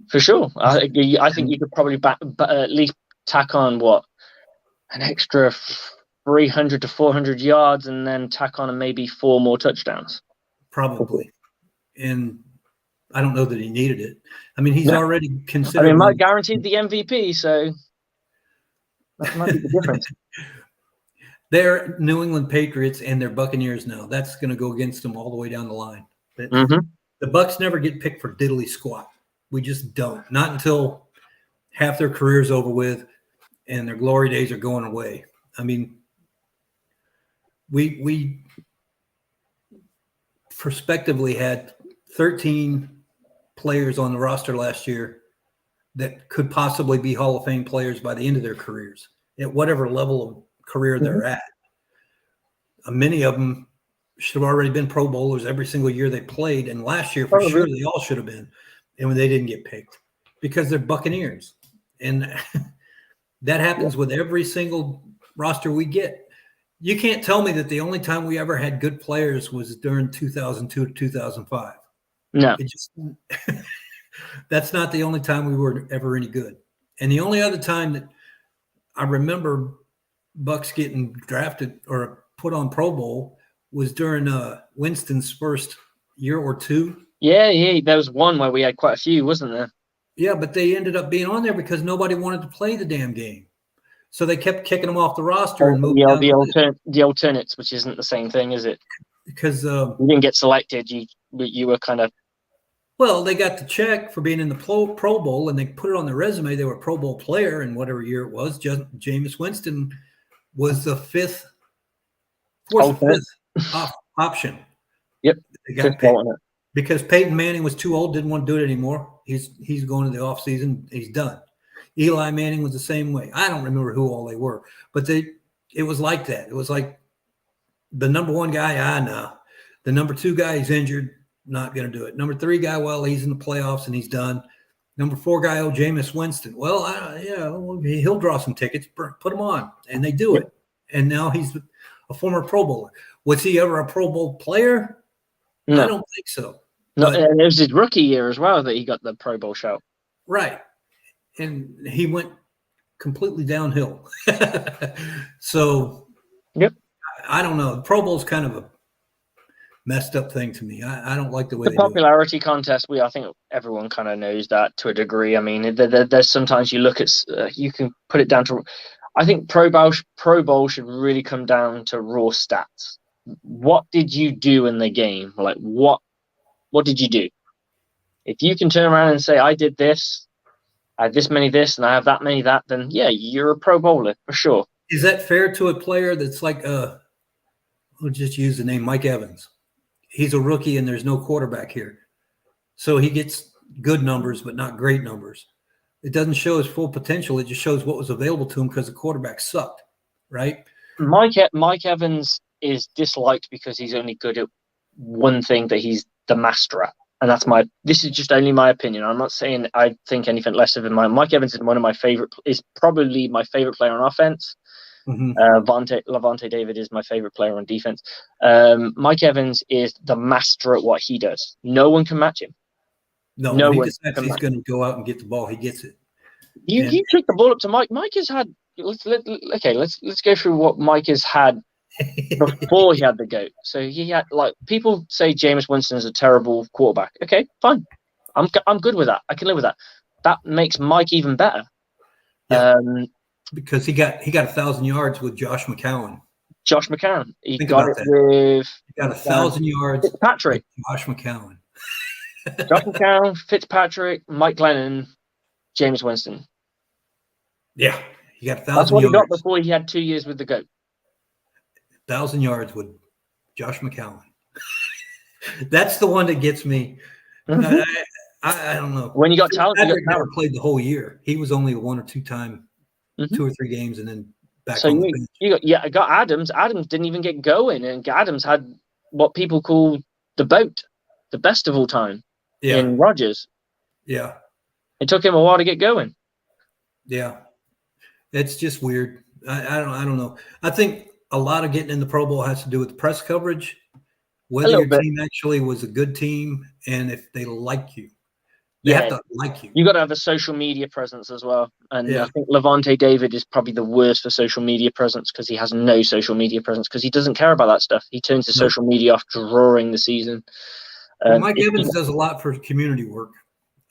S3: For sure. I think you could probably at least tack on an extra 300 to 400 yards, and then tack on maybe 4 more touchdowns.
S2: Probably. And I don't know that he needed it. I mean, he's already considered.
S3: Mike guaranteed the MVP, so that might be the difference.
S2: They're New England Patriots and they're Buccaneers now. That's going to go against them all the way down the line. The Bucs never get picked for diddly squat. We just don't. Not until half their career's over with and their glory days are going away. I mean, we prospectively had 13 players on the roster last year that could possibly be Hall of Fame players by the end of their careers at whatever level of career they're at. Many of them should have already been Pro Bowlers every single year they played, and last year for sure they all should have been, and when they didn't get picked because they're Buccaneers, and that happens with every single roster we get. You can't tell me that the only time we ever had good players was during 2002 to 2005.
S3: No,
S2: it just that's not the only time we were ever any good. And the only other time that I remember Bucs getting drafted or put on Pro Bowl was during Winston's first year or two.
S3: Yeah. There was one where we had quite a few, wasn't there?
S2: Yeah, but they ended up being on there because nobody wanted to play the damn game. So they kept kicking them off the roster and moved down
S3: the alternates, which isn't the same thing, is it?
S2: Because
S3: you didn't get selected. You were kind of.
S2: Well, they got the check for being in the Pro Bowl, and they put it on their resume. They were a Pro Bowl player in whatever year it was. Jameis Winston was the fifth option.
S3: Yep.
S2: They got paid because Peyton Manning was too old, didn't want to do it anymore. He's going to the offseason. He's done. Eli Manning was the same way. I don't remember who all they were, but it was like that. It was like the number one guy, know. The number two guy, he's injured, not going to do it. Number three guy, well, he's in the playoffs and he's done. Number four guy, Jameis Winston. Well, he'll draw some tickets, put him on, and they do it. And now he's a former Pro Bowler. Was he ever a Pro Bowl player? No. I don't think so.
S3: No, it was his rookie year as well that he got the Pro Bowl shout.
S2: Right. And he went completely downhill. So,
S3: yep.
S2: I don't know. The Pro Bowl's kind of a messed up thing to me. I don't like the way
S3: the popularity contest. I think everyone kind of knows that to a degree. I mean, there's sometimes you look at you can put it down to. I think Pro Bowl should really come down to raw stats. What did you do in the game? Like what did you do? If you can turn around and say, I did this, I had this many this, and I have that many that, then yeah, you're a Pro Bowler for sure.
S2: Is that fair to a player that's like, we'll just use the name Mike Evans. He's a rookie and there's no quarterback here. So he gets good numbers, but not great numbers. It doesn't show his full potential. It just shows what was available to him because the quarterback sucked, right?
S3: Mike Evans is disliked because he's only good at one thing that he's the master at. And this is just only my opinion. I'm not saying I think anything less of him. Mike Evans is probably my favorite player on offense. Mm-hmm. Lavonte David is my favorite player on defense. Mike Evans is the master at what he does. No one can match him.
S2: No one decides he's going to go out and get the ball. He gets it.
S3: You took the ball up to Mike. Mike has had. Let's go through what Mike has had before he had the GOAT. So he had, like, people say Jameis Winston is a terrible quarterback. Okay, fine. I'm good with that. I can live with that. That makes Mike even better.
S2: Yeah. Because he got 1,000 yards with Josh McCown.
S3: He got
S2: 1,000 yards.
S3: Fitzpatrick.
S2: With Josh McCown.
S3: Josh McCown, Fitzpatrick, Mike Glennon, Jameis Winston.
S2: Yeah, he got 1,000 yards.
S3: That's what he got before he had 2 years with the GOAT.
S2: 1,000 yards with Josh McCown. That's the one that gets me. Mm-hmm. I don't know.
S3: When you got talent,
S2: Patrick never played the whole year. He was only a one or two time, 2 or 3 games, and then back on the bench.
S3: I got Adams. Adams didn't even get going, and Adams had what people call the boat, the best of all time, in Rodgers.
S2: Yeah,
S3: it took him a while to get going.
S2: Yeah, it's just weird. I don't know. I think a lot of getting in the Pro Bowl has to do with the press coverage, whether your team actually was a good team, and if they like you. They have to like you.
S3: You got to have a social media presence as well. And I think Lavonte David is probably the worst for social media presence because he has no social media presence because he doesn't care about that stuff. He turns his social media off during the season.
S2: Mike Evans does a lot for community work.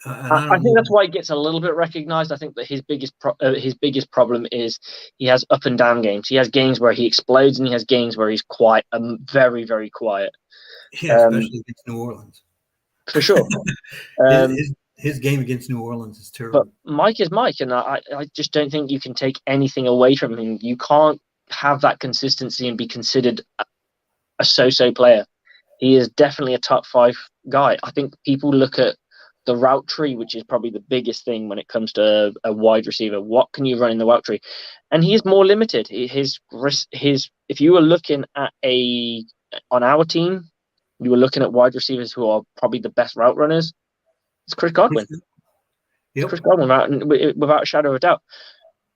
S3: I think that's why he gets a little bit recognized. I think that his biggest problem is he has up and down games. He has games where he explodes and he has games where he's quiet, very, very quiet.
S2: Yeah, especially against New Orleans.
S3: For sure.
S2: His game against New Orleans is terrible.
S3: But Mike is Mike, and I just don't think you can take anything away from him. You can't have that consistency and be considered a so-so player. He is definitely a top 5 guy. I think people look at the route tree, which is probably the biggest thing when it comes to a wide receiver. What can you run in the route tree? And he is more limited. His if you were looking at on our team, you were looking at wide receivers who are probably the best route runners. It's Chris Godwin.
S2: Yep.
S3: Chris Godwin, without a shadow of a doubt.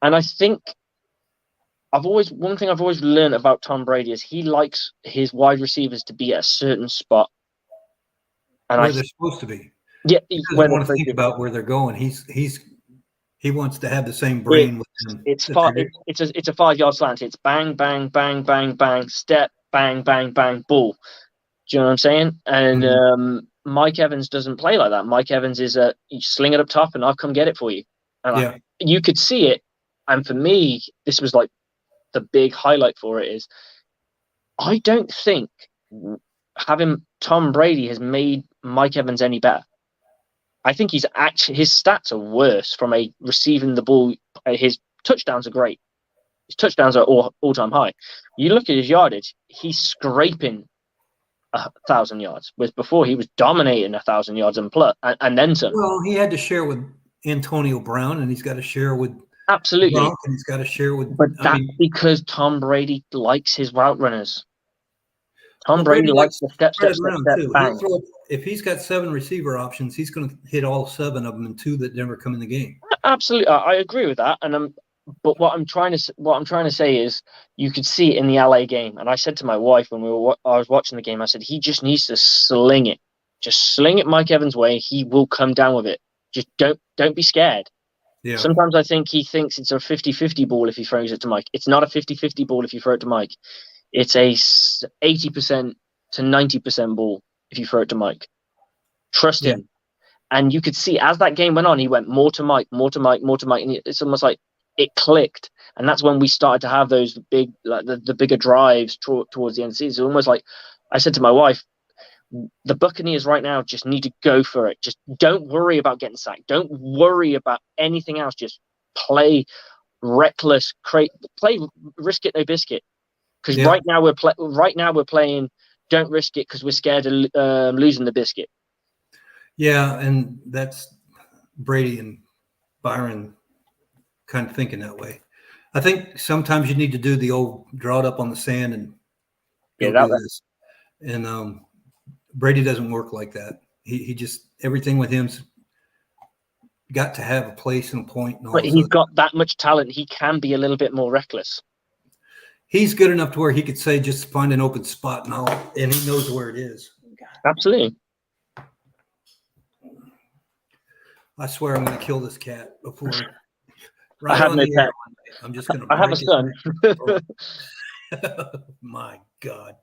S3: And I think one thing I've always learned about Tom Brady is he likes his wide receivers to be at a certain spot. And
S2: where they're supposed to be.
S3: Yeah,
S2: he doesn't want to think about where they're going. He wants to have the same brain with them.
S3: It's a 5-yard slant. It's bang, bang, bang, bang, bang, step, bang, bang, bang, ball. Do you know what I'm saying? And Mike Evans doesn't play like that. Mike Evans is you sling it up top and I'll come get it for you. And you could see it. And for me, this was like the big highlight for it is I don't think having Tom Brady has made Mike Evans any better. I think his stats are worse from a receiving the ball. His touchdowns are great. His touchdowns are all-time high. You look at his yardage, he's scraping 1,000 yards, whereas before he was dominating 1,000 yards and plus, and then some.
S2: Well, he had to share with Antonio Brown, and he's got to share with
S3: absolutely,
S2: Gronk, and he's got to share with.
S3: But because Tom Brady likes his route runners. Tom Brady likes the step, bang.
S2: If he's got 7 receiver options, he's going to hit all 7 of them and 2 that never come in the game.
S3: Absolutely, I agree with that. And but what I'm trying to say is, you could see it in the LA game. And I said to my wife when I was watching the game, I said he just needs to sling it, just sling it Mike Evans' way. He will come down with it. Just don't be scared. Yeah. Sometimes I think he thinks it's a 50-50 ball if he throws it to Mike. It's not a 50-50 ball if you throw it to Mike. It's a 80% to 90% ball if you throw it to Mike. Trust him. And you could see as that game went on, he went more to Mike, more to Mike, more to Mike. And it's almost like it clicked. And that's when we started to have those big, like the bigger drives towards the end of the season. It's almost like I said to my wife, the Buccaneers right now just need to go for it. Just don't worry about getting sacked. Don't worry about anything else. Just play reckless, play risk it, no biscuit. Because right now we're playing don't risk it because we're scared of losing the biscuit.
S2: Yeah, and that's Brady and Byron kind of thinking that way. I think sometimes you need to do the old draw it up on the sand and
S3: that way.
S2: And Brady doesn't work like that. He just everything with him's got to have a place and a point. And all
S3: but he's got that much talent. He can be a little bit more reckless.
S2: He's good enough to where he could say, just find an open spot and he knows where it is.
S3: Absolutely.
S2: I swear I'm going to kill this cat before.
S3: I have no pet.
S2: I'm just going to.
S3: I have a son.
S2: My God.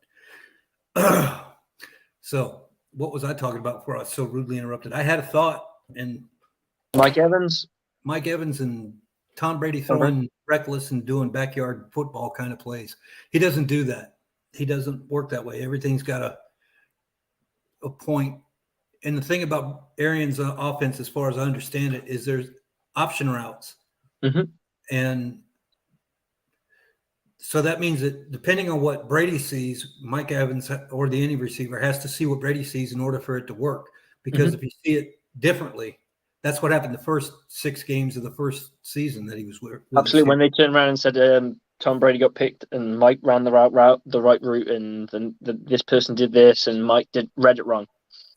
S2: So what was I talking about before I was so rudely interrupted? I had a thought, and
S3: Mike Evans
S2: and Tom Brady throwing reckless and doing backyard football kind of plays. He doesn't do that. He doesn't work that way. Everything's got a point. And the thing about Arians' offense, as far as I understand it, is there's option routes.
S3: Mm-hmm.
S2: And so that means that depending on what Brady sees, Mike Evans or any receiver has to see what Brady sees in order for it to work. Because if you see it differently, that's what happened the first 6 games of the first seson that he was with.
S3: Absolutely. When they turned around and said Tom Brady got picked and Mike ran the right route, and then this person did this and Mike read it wrong.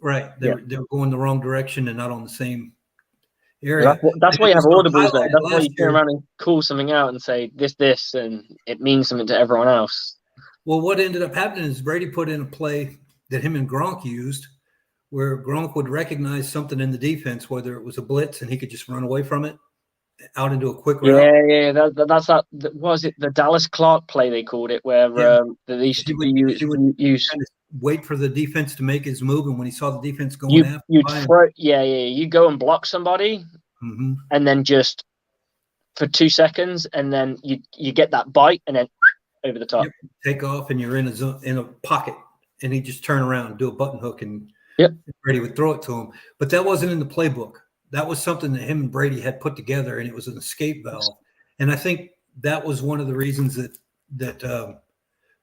S2: Right. They were going the wrong direction and not on the same area.
S3: That's why you have audibles, though. That's why you turn around and call something out and say this, and it means something to everyone else.
S2: Well, what ended up happening is Brady put in a play that him and Gronk used, where Gronk would recognize something in the defense, whether it was a blitz, and he could just run away from it out into a quick route.
S3: Yeah. That's that. Was it the Dallas Clark play they called it, where they used to use
S2: wait for the defense to make his move, and when he saw the defense going
S3: you go and block somebody, and then just for 2 seconds, and then you get that bite, and then over the top.
S2: Take off, and you're in a pocket, and he just turn around and do a button hook, and Brady would throw it to him. But that wasn't in the playbook. That was something that him and Brady had put together, and it was an escape valve. And I think that was one of the reasons that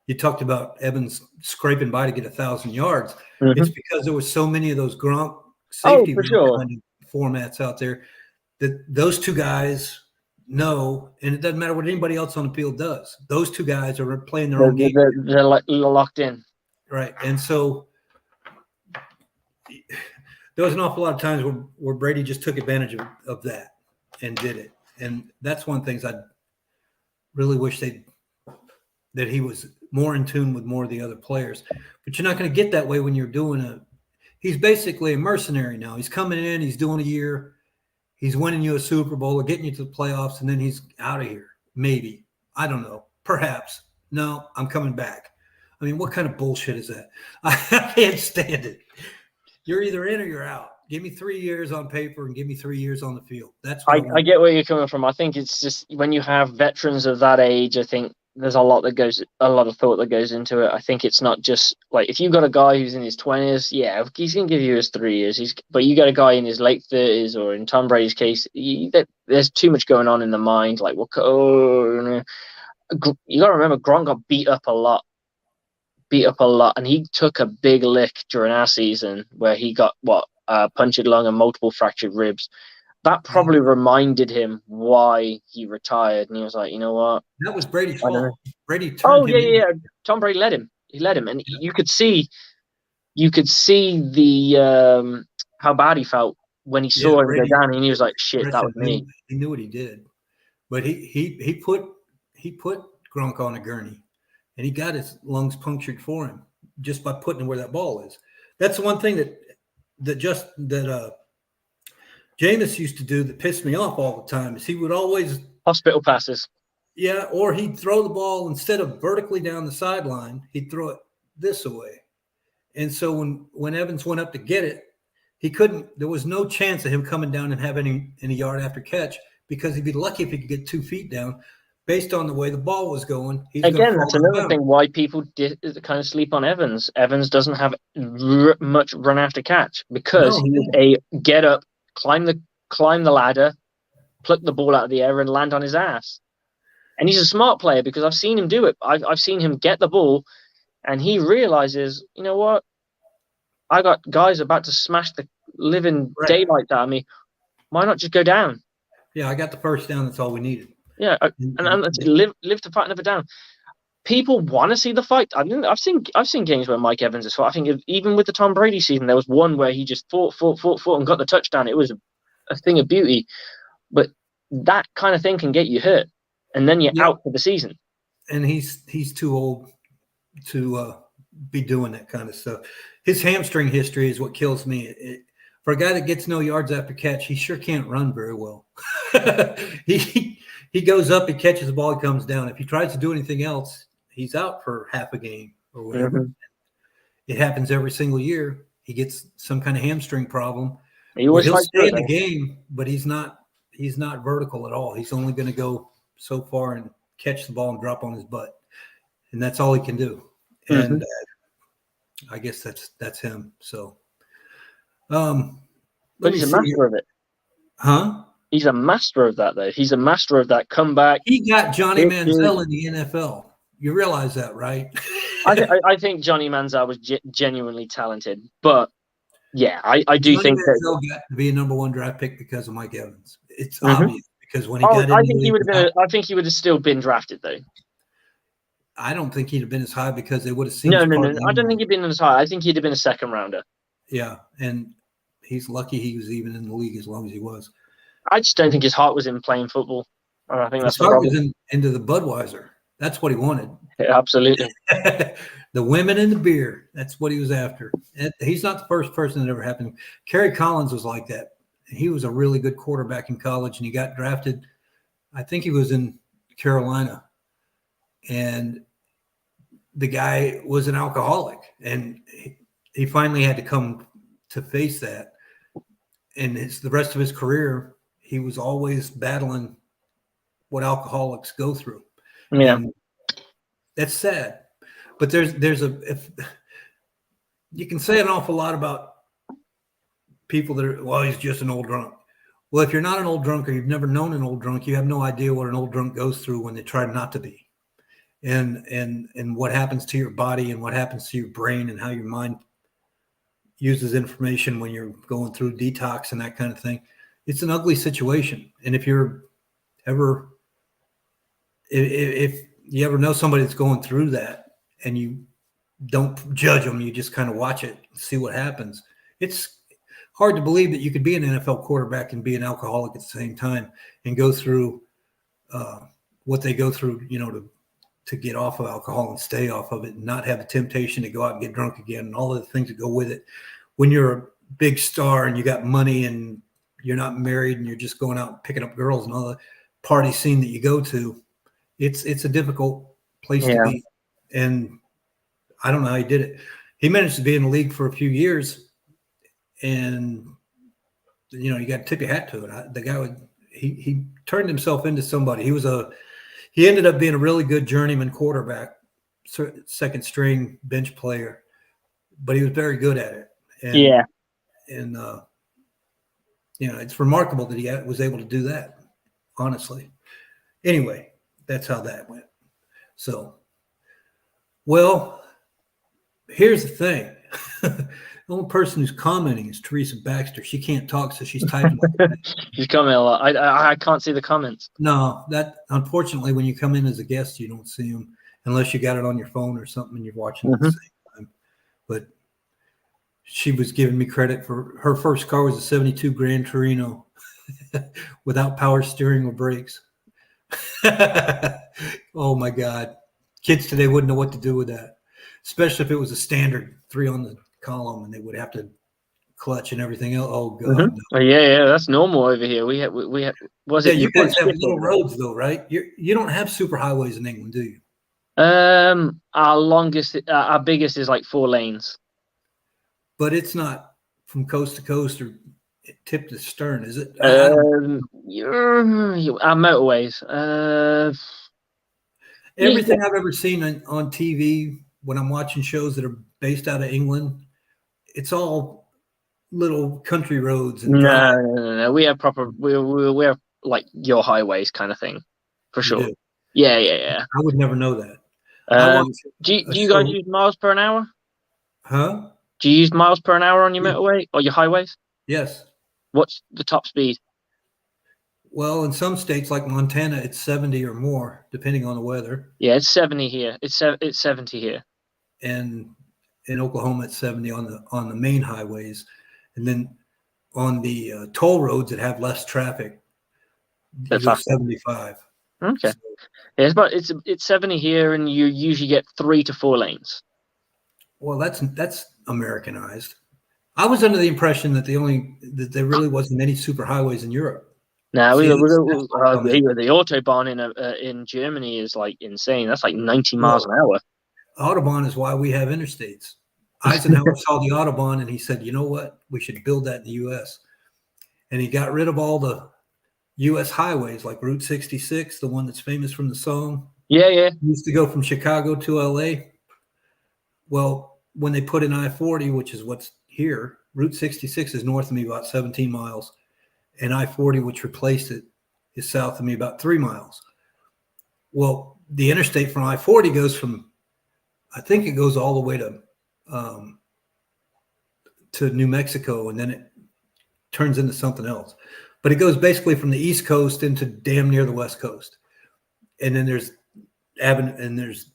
S2: you talked about Evans scraping by to get 1,000 yards. It's because there was so many of those Gronk
S3: Oh,
S2: safety
S3: for
S2: room
S3: sure.
S2: kind of formats out there that those two guys know, and it doesn't matter what anybody else on the field does. Those two guys are playing their own game.
S3: They're like locked in.
S2: Right. And so there was an awful lot of times where Brady just took advantage of that and did it. And that's one of the things I really wish that he was more in tune with more of the other players. But you're not going to get that way when you're doing he's basically a mercenary now. He's coming in, he's doing a year, he's winning you a Super Bowl or getting you to the playoffs, and then he's out of here. Maybe. I don't know. Perhaps. No, I'm coming back. I mean, what kind of bullshit is that? I can't stand it. You're either in or you're out. Give me 3 years on paper and give me 3 years on the field. That's what
S3: I get where you're coming from. I think it's just when you have veterans of that age, I think there's a lot of thought that goes into it. I think it's not just like if you've got a guy who's in his 20s, yeah, he's going to give you his 3 years. But you got a guy in his late 30s, or in Tom Brady's case, there's too much going on in the mind. Like, you got to remember, Gronk got beat up a lot, and he took a big lick during our season where he got punctured lung and multiple fractured ribs. That probably reminded him why he retired, and he was like, you know what?
S2: That was Brady's fault. Brady turned
S3: him.
S2: Yeah.
S3: Tom Brady led him. He led him, and you could see the how bad he felt when he saw him Brady, go down, and he was like, "Shit, that was me."
S2: He knew what he did, but he put Gronk on a gurney, and he got his lungs punctured for him just by putting him where that ball is. That's the one thing that Jameis used to do that pissed me off all the time is he would always
S3: hospital passes.
S2: Yeah, or he'd throw the ball instead of vertically down the sideline, he'd throw it this way. And so when Evans went up to get it, he couldn't. There was no chance of him coming down and having any yard after catch because he'd be lucky if he could get 2 feet down. Based on the way the ball was going,
S3: again, that's another thing why people kind of sleep on Evans. Evans doesn't have much run after catch because he was a get up, climb the ladder, pluck the ball out of the air, and land on his ass. And he's a smart player because I've seen him do it. I've seen him get the ball, and he realizes, you know what? I got guys about to smash the living daylights out of me. Why not just go down?
S2: Yeah, I got the first down. That's all we needed.
S3: Yeah, and live to fight another down. People want to see the fight. I've seen games where Mike Evans has fought. I think even with the Tom Brady season, there was one where he just fought and got the touchdown. It was a thing of beauty. But that kind of thing can get you hurt, and then you're out for the season.
S2: And he's too old to be doing that kind of stuff. His hamstring history is what kills me. For a guy that gets no yards after catch, he sure can't run very well. He goes up, he catches the ball, he comes down. If he tries to do anything else, he's out for half a game or whatever. Mm-hmm. It happens every single year. He gets some kind of hamstring problem. He'll stay in the game, but he's not vertical at all. He's only going to go so far and catch the ball and drop on his butt, and that's all he can do. Mm-hmm. And I guess that's him. So,
S3: but he's a master of it,
S2: huh?
S3: He's a master of that, though. He's a master of that comeback.
S2: He got Johnny Manziel in the NFL. You realize that, right?
S3: I think Johnny Manziel was genuinely talented, but yeah, I do think
S2: Manziel got to be a number 1 draft pick because of Mike Evans. It's obvious because when he got in,
S3: I think he would have still been drafted, though.
S2: I don't think he'd have been as high because they would have seen.
S3: No. I don't think he'd been as high. I think he'd have been a second rounder.
S2: Yeah, and he's lucky he was even in the league as long as he was.
S3: I just don't think his heart was in playing football. I think
S2: his heart was into the Budweiser. That's what he wanted.
S3: Yeah, absolutely.
S2: The women and the beer. That's what he was after. And he's not the first person that ever happened. Kerry Collins was like that. He was a really good quarterback in college, and he got drafted. I think he was in Carolina. And the guy was an alcoholic. And he finally had to come to face that. And the rest of his career, he was always battling what alcoholics go through.
S3: Yeah.
S2: And that's sad. But if you can say an awful lot about people that are, well, he's just an old drunk. Well, if you're not an old drunk or you've never known an old drunk, you have no idea what an old drunk goes through when they try not to be. And what happens to your body and what happens to your brain and how your mind, uses information when you're going through detox and that kind of thing. It's an ugly situation. And if you're ever, if you ever know somebody that's going through that and you don't judge them, you just kind of watch it and see what happens. It's hard to believe that you could be an NFL quarterback and be an alcoholic at the same time and go through what they go through, to get off of alcohol and stay off of it and not have the temptation to go out and get drunk again and all of the things that go with it. When you're a big star and you got money and you're not married and you're just going out and picking up girls and all the party scene that you go to, it's a difficult place to be. And I don't know how he did it. He managed to be in the league for a few years, and you got to tip your hat to it. The guy he turned himself into somebody. He ended up being a really good journeyman quarterback, second string bench player, but he was very good at it. And it's remarkable that he was able to do that, honestly. Anyway, that's how that went. So, well, here's the thing. The only person who's commenting is Teresa Baxter. She can't talk, so she's typing.
S3: She's commenting a lot. I can't see the comments.
S2: No, that unfortunately, when you come in as a guest, you don't see them unless you got it on your phone or something and you're watching at the same time. But she was giving me credit for her first car was a 72 Gran Torino without power steering or brakes. Oh my God. Kids today wouldn't know what to do with that, especially if it was a standard 3 on the column and they would have to clutch and everything else. Oh God.
S3: No. Oh, yeah, that's normal over here. We have
S2: You guys have little roads though, right? You don't have super highways in England, do you?
S3: Our biggest is like 4 lanes.
S2: But it's not from coast to coast or tip to stern, is it?
S3: Our motorways.
S2: Everything I've ever seen on TV when I'm watching shows that are based out of England, it's all little country roads. And
S3: no. We have proper. We have like your highways kind of thing, for sure. Yeah.
S2: I would never know that.
S3: Do you guys use miles per an hour?
S2: Huh?
S3: Do you use miles per an hour on your motorway or your highways?
S2: Yes.
S3: What's the top speed?
S2: Well, in some states like Montana, it's 70 or more, depending on the weather.
S3: Yeah, it's 70 here. It's 70 here.
S2: And in Oklahoma, it's 70 on the main highways, and then on the toll roads that have less traffic, it's 75.
S3: Okay. So, yeah, it's 70 here, and you usually get 3 to 4 lanes.
S2: Well, that's Americanized. I was under the impression that there really wasn't any super highways in Europe.
S3: Now the autobahn in Germany is like insane. That's like 90 miles an hour.
S2: Autobahn is why we have interstates. Eisenhower saw the Autobahn and he said, "You know what? We should build that in the U.S." And he got rid of all the U.S. highways like Route 66, the one that's famous from the song.
S3: Yeah.
S2: It used to go from Chicago to L.A. Well, when they put in I-40, which is what's here, Route 66 is north of me about 17 miles. And I-40, which replaced it, is south of me about 3 miles. Well, the interstate from I-40 goes from, I think it goes all the way to New Mexico, and then it turns into something else. But it goes basically from the East Coast into damn near the West Coast. And then there's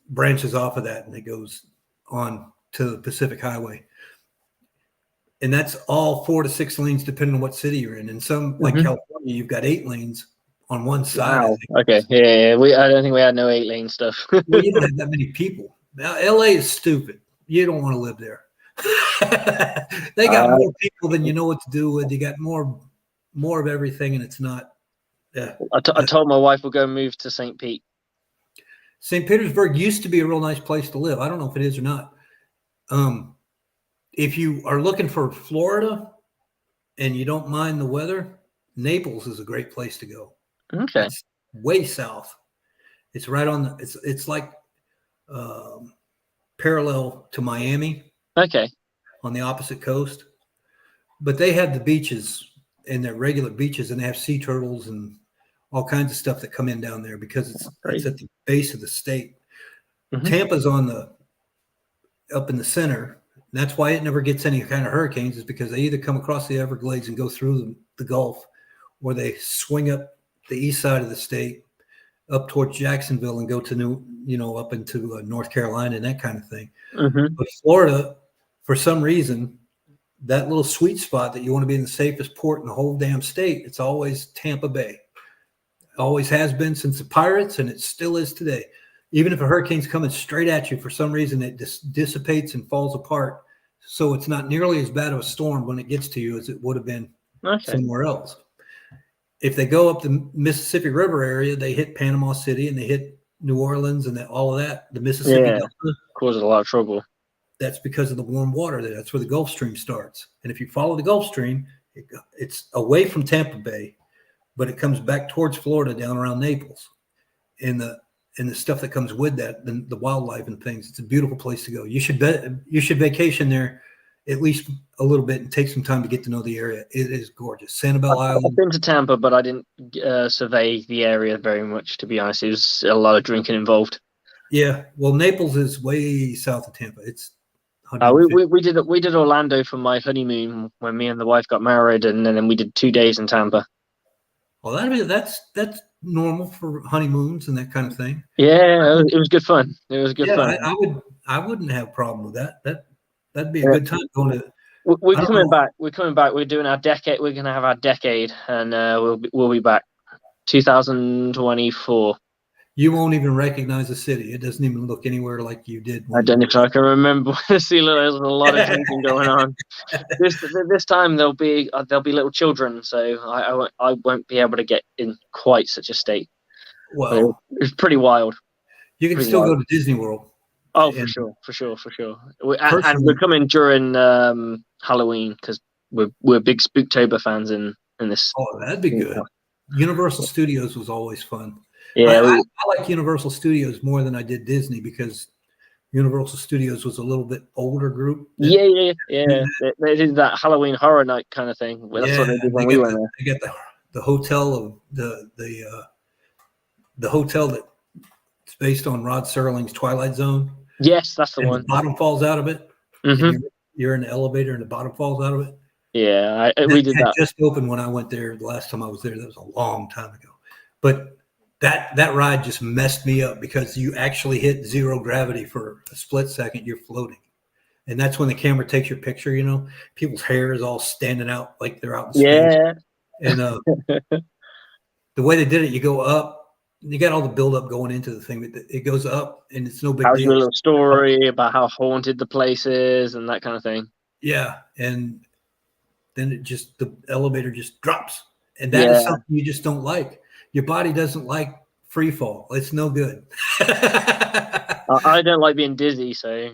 S2: branches off of that, and it goes on to the Pacific Highway. And that's all 4 to 6 lanes, depending on what city you're in. And some, like California, you've got 8 lanes on one side.
S3: Wow. Okay. Yeah. I don't think we had no 8-lane stuff.
S2: Well, you don't have that many people. Now, LA is stupid. You don't want to live there. They got more people than you know what to do with. You got more of everything, and it's not.
S3: I told my wife we'll go move to St. Pete.
S2: St. Petersburg used to be a real nice place to live. I don't know if it is or not. If you are looking for Florida and you don't mind the weather, Naples is a great place to go.
S3: Okay.
S2: It's way south. It's right on it's like parallel to Miami.
S3: Okay.
S2: On the opposite coast. But they have the beaches, and they're regular beaches, and they have sea turtles and all kinds of stuff that come in down there because it's at the base of the state. Tampa's up in the center, That's why it never gets any kind of hurricanes, is because they either come across the Everglades and go through the Gulf, or they swing up the east side of the state up towards Jacksonville and go to up into North Carolina and that kind of thing.
S3: Mm-hmm.
S2: But Florida, for some reason, that little sweet spot that you want to be in the safest port in the whole damn state, it's always Tampa Bay. Always has been since the Pirates, and it still is today. Even if a hurricane's coming straight at you, for some reason it just dissipates and falls apart. So it's not nearly as bad of a storm when it gets to you as it would have been somewhere else. If they go up the Mississippi River area, they hit Panama City and they hit New Orleans and all of that. The Mississippi Delta
S3: causes a lot of trouble.
S2: That's because of the warm water there. That's where the Gulf Stream starts. And if you follow the Gulf Stream, it's away from Tampa Bay, but it comes back towards Florida down around Naples. And the stuff that comes with that, the wildlife and things, it's a beautiful place to go. You should vacation there at least a little bit and take some time to get to know the area. It is gorgeous. Sanibel Island.
S3: I've been to Tampa, but I didn't survey the area very much, to be honest. It was a lot of drinking involved.
S2: Yeah, well, Naples is way south of Tampa. It's
S3: we did Orlando for my honeymoon when me and the wife got married, and then we did 2 days in Tampa.
S2: Well, that's normal for honeymoons and that kind of thing.
S3: Yeah, it was good fun. It was good fun.
S2: I wouldn't have a problem with that. That'd be a good time going to.
S3: We're coming back. We're coming back. We're doing our decade. We're going to have our decade, and we'll be back. 2024.
S2: You won't even recognize the city. It doesn't even look anywhere like you did.
S3: I don't know if I can remember. See, there's a lot of drinking going on. This time there'll be little children, so I won't be able to get in quite such a state.
S2: Well,
S3: it's pretty wild.
S2: You can still go to Disney World.
S3: Oh, for sure. And we're coming during Halloween because we're big Spooktober fans in this.
S2: Oh, that'd be good. Universal Studios was always fun.
S3: Yeah,
S2: I like Universal Studios more than I did Disney because Universal Studios was a little bit older group.
S3: Yeah. They did that Halloween Horror Night kind of thing. That's what they did when we went there.
S2: They got the hotel of the hotel that's based on Rod Serling's Twilight Zone.
S3: Yes, that's the one.
S2: The bottom falls out of it.
S3: Mm-hmm.
S2: You're in the elevator and the bottom falls out of it.
S3: Yeah, we did that.
S2: It just opened when I went there the last time I was there. That was a long time ago. But that ride just messed me up because you actually hit zero gravity for a split second. You're floating. And that's when the camera takes your picture, People's hair is all standing out like they're out in space.
S3: Yeah.
S2: And the way they did it, you go up. You got all the buildup going into the thing. It goes up, and it's no big
S3: How's
S2: deal.
S3: your little story about how haunted the place is and that kind of thing?
S2: Yeah, and then the elevator just drops, and that is something you just don't like. Your body doesn't like free fall. It's no good.
S3: I don't like being dizzy, so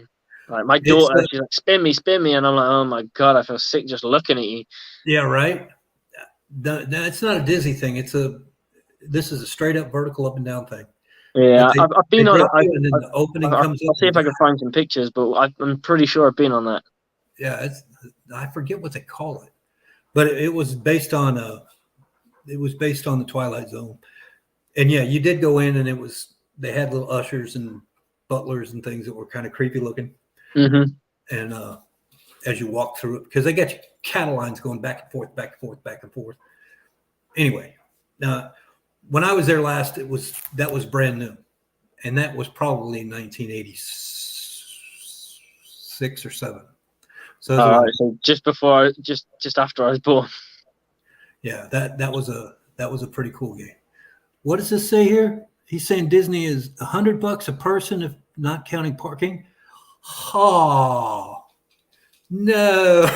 S3: like my daughter, she's like, spin me, and I'm like, oh my god, I feel sick just looking at you.
S2: Yeah, right. No, it's not a dizzy thing. This is a straight up vertical up and down thing.
S3: Yeah, I've been on it.
S2: And then the opening comes up.
S3: I'll see if I can find some pictures, but I'm pretty sure I've been on that.
S2: Yeah, I forget what they call it, but it was based on the Twilight Zone, and yeah, you did go in, and they had little ushers and butlers and things that were kind of creepy looking, and as you walk through it, because they got you cattle lines going back and forth, back and forth, back and forth. Anyway, now. When I was there last, that was brand new, and that was probably 1986 or 7. So,
S3: so just after I was born.
S2: Yeah, that was a pretty cool game. What does this say here? He's saying Disney is $100 a person if not counting parking. Oh no!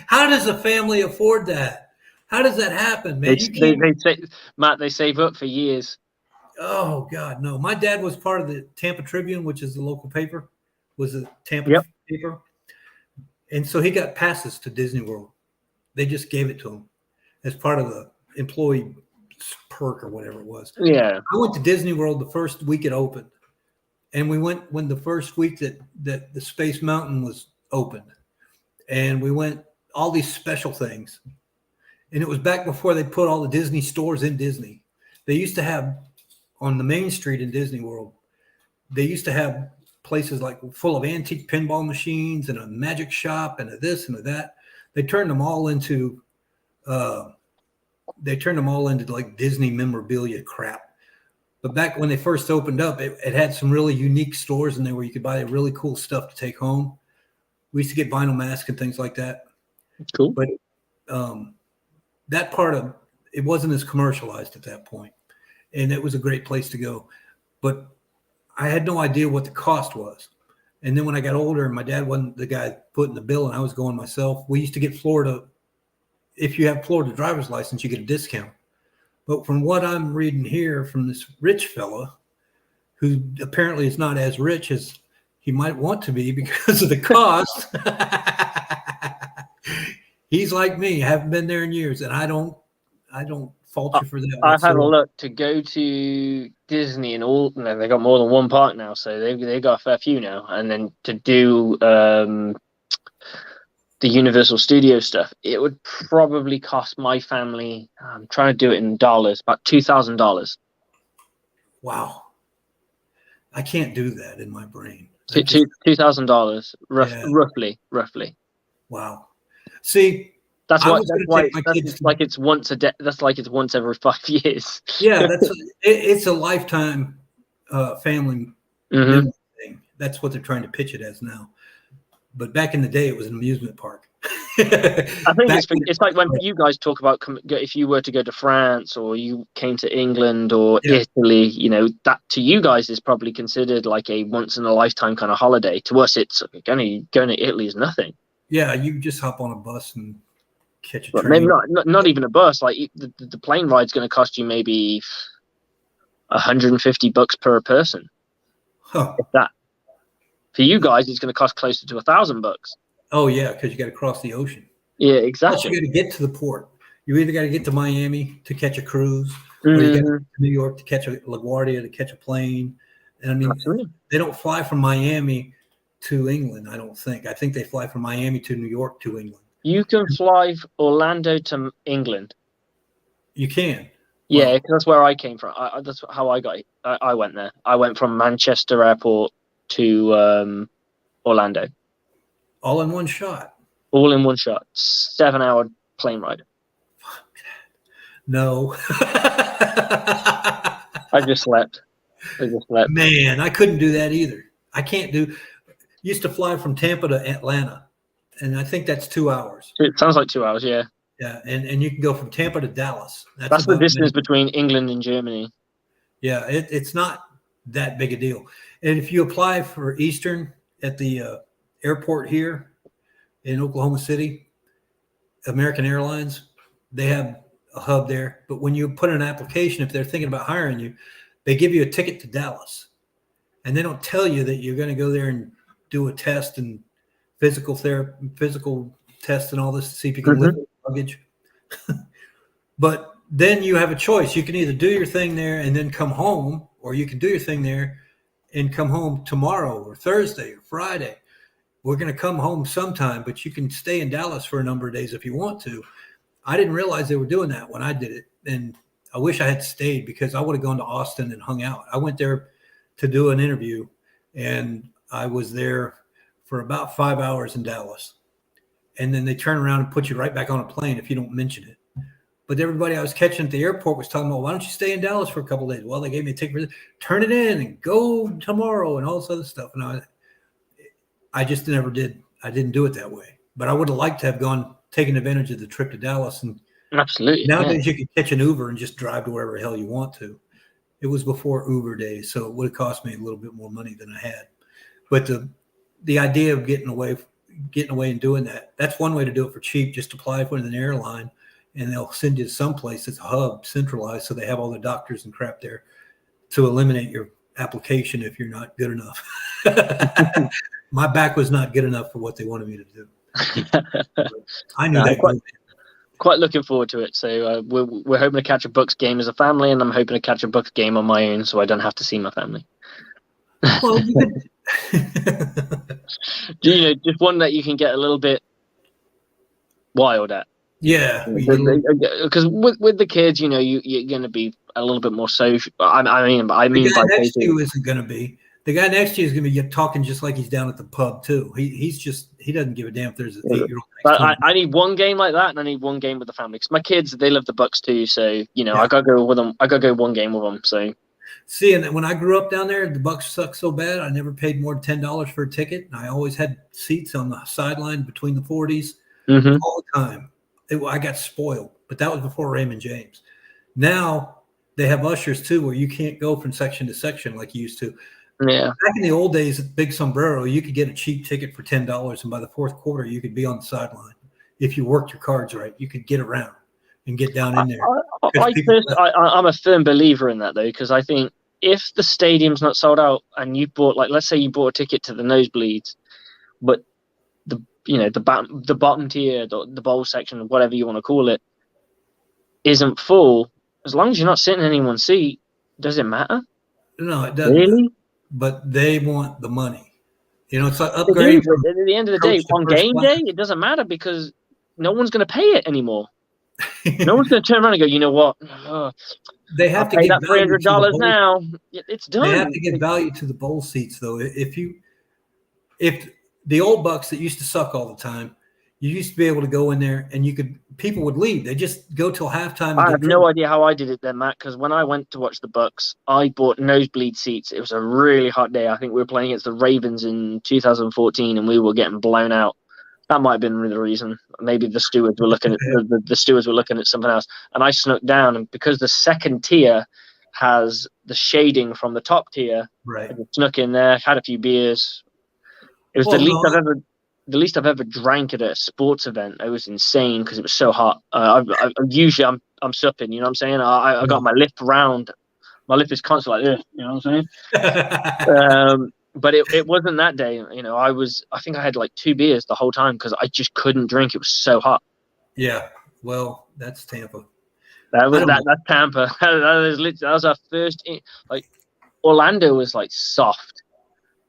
S2: How does a family afford that? How does that happen, man?
S3: They save up for years.
S2: Oh God, no! My dad was part of the Tampa Tribune, which is the local paper, was a Tampa paper, and so he got passes to Disney World. They just gave it to him as part of the employee perk or whatever it was.
S3: Yeah,
S2: I went to Disney World the first week it opened, and we went when the first week that the Space Mountain was opened, and we went all these special things. And it was back before they put all the Disney stores in Disney. They used to have on the main street in Disney World, they used to have places like full of antique pinball machines and a magic shop and a this and a that. They turned them all into like Disney memorabilia crap. But back when they first opened up, it had some really unique stores in there where you could buy really cool stuff to take home. We used to get vinyl masks and things like that.
S3: Cool.
S2: But that part of it wasn't as commercialized at that point, and it was a great place to go. But I had no idea what the cost was. And then when I got older and my dad wasn't the guy putting the bill and I was going myself, we used to get Florida. If you have Florida driver's license, you get a discount. But from what I'm reading here from this rich fella, who apparently is not as rich as he might want to be because of the cost, he's like me. I haven't been there in years, and I don't fault you for that.
S3: I've had a look to go to Disney and all. No, they got more than one park now, so they got a fair few now. And then to do the Universal Studio stuff, it would probably cost my family. I'm trying to do it in dollars, about $2,000.
S2: Wow, I can't do that in my brain.
S3: $2,000, roughly.
S2: Wow. See.
S3: That's like it's once a day. That's like it's once every 5 years.
S2: Yeah, it's a lifetime family thing. That's what they're trying to pitch it as now. But back in the day, it was an amusement park.
S3: I think it's like when you guys talk about if you were to go to France or you came to England or Italy, you know, that to you guys is probably considered like a once in a lifetime kind of holiday. To us, it's going to Italy is nothing.
S2: Yeah, you just hop on a bus and catch a train.
S3: Maybe not even a bus. Like the plane ride's going to cost you maybe $150 per person.
S2: Huh.
S3: If that. For you guys, it's going to cost closer to $1,000.
S2: Oh yeah, because you got to cross the ocean.
S3: Yeah, exactly.
S2: Plus you got to get to the port. You either got to get to Miami to catch a cruise, or you got to get to New York to catch a LaGuardia to catch a plane. And I mean, they don't fly from Miami to England. I don't think. I think they fly from Miami to New York to England. You
S3: can fly Orlando to England.
S2: You can.
S3: Yeah, because that's where I came from. That's how I got it. I went there. I went from Manchester Airport to Orlando.
S2: All in one shot.
S3: All in one shot. 7-hour plane ride.
S2: No.
S3: I just slept.
S2: Man, I couldn't do that either. I can't do. Used to fly from Tampa to Atlanta. And I think that's 2 hours.
S3: It sounds like 2 hours, yeah.
S2: Yeah, and you can go from Tampa to Dallas.
S3: That's the distance between England and Germany.
S2: Yeah, it's not that big a deal. And if you apply for Eastern at the airport here in Oklahoma City, American Airlines, they have a hub there. But when you put in an application, if they're thinking about hiring you, they give you a ticket to Dallas. And they don't tell you that you're going to go there and do a test and physical tests and all this to see if you can lift luggage. But then you have a choice. You can either do your thing there and then come home, or you can do your thing there and come home tomorrow or Thursday or Friday. We're going to come home sometime, but you can stay in Dallas for a number of days if you want to. I didn't realize they were doing that when I did it. And I wish I had stayed because I would have gone to Austin and hung out. I went there to do an interview, and I was there for about 5 hours in Dallas. And then they turn around and put you right back on a plane if you don't mention it. But everybody I was catching at the airport was telling me, well, why don't you stay in Dallas for a couple of days? Well, they gave me a ticket, turn it in and go tomorrow and all this other stuff. And I just never did. I didn't do it that way. But I would have liked to have taken advantage of the trip to Dallas. And
S3: absolutely.
S2: Nowadays you can catch an Uber and just drive to wherever the hell you want to. It was before Uber days, so it would have cost me a little bit more money than I had. But the idea of getting away and doing that's one way to do it for cheap. Just apply for an airline and they'll send you to someplace that's a hub, centralized, so they have all the doctors and crap there to eliminate your application if you're not good enough. My back was not good enough for what they wanted me to do. I knew that.
S3: Quite looking forward to it. So we're hoping to catch a Bucs game as a family, and I'm hoping to catch a Bucs game on my own so I don't have to see my family.
S2: Well,
S3: just one that you can get a little bit wild at.
S2: Yeah,
S3: because with the kids, you're going to be a little bit more social. I mean,
S2: the guy
S3: by
S2: next to you isn't going to be. The guy next to you is going to be talking just like he's down at the pub too. He doesn't give a damn if there's an 8-year-old next to him.
S3: I need one game like that, and I need one game with the family. Because my kids, they love the Bucs too. So I gotta go with them. I gotta go one game with them. So
S2: see, and when I grew up down there, the Bucs sucked so bad. I never paid more than $10 for a ticket. And I always had seats on the sideline between the 40s all the time. I got spoiled, but that was before Raymond James. Now they have ushers too, where you can't go from section to section like you used to.
S3: Yeah.
S2: Back in the old days at Big Sombrero, you could get a cheap ticket for $10, and by the fourth quarter, you could be on the sideline. If you worked your cards right, you could get around and get down in there.
S3: I'm a firm believer in that, though, because I think if the stadium's not sold out and you bought, like, let's say you bought a ticket to the nosebleeds, but the bottom tier, the bowl section, whatever you want to call it, isn't full, as long as you're not sitting in anyone's seat, does it matter?
S2: No, it doesn't.
S3: Really?
S2: But they want the money. It's like upgrading.
S3: At the end of the day, on game day, it doesn't matter because no one's going to pay it anymore. No one's going to turn around and go, you know what?
S2: They have to
S3: pay
S2: get
S3: that $300 now. It's done.
S2: They have to get value to the bowl seats, though. If the old Bucs that used to suck all the time, you used to be able to go in there and people would leave. They just go till halftime.
S3: I have no idea how I did it then, Matt, because when I went to watch the Bucs, I bought nosebleed seats. It was a really hot day. I think we were playing against the Ravens in 2014, and we were getting blown out. That might have been the reason. Maybe the stewards were looking at the stewards were looking at something else, and I snuck down. And because the second tier has the shading from the top tier,
S2: right?
S3: I just snuck in there, had a few beers. It was the least I've ever drank at a sports event. It was insane because it was so hot. Usually I'm supping, you know what I'm saying? I got my lip round. My lip is constantly like this, you know what I'm saying? But it wasn't that day. I think I had like 2 beers the whole time because I just couldn't drink. It was so hot.
S2: Yeah. Well, that's Tampa.
S3: That's Tampa. That was our first. Like Orlando was like soft.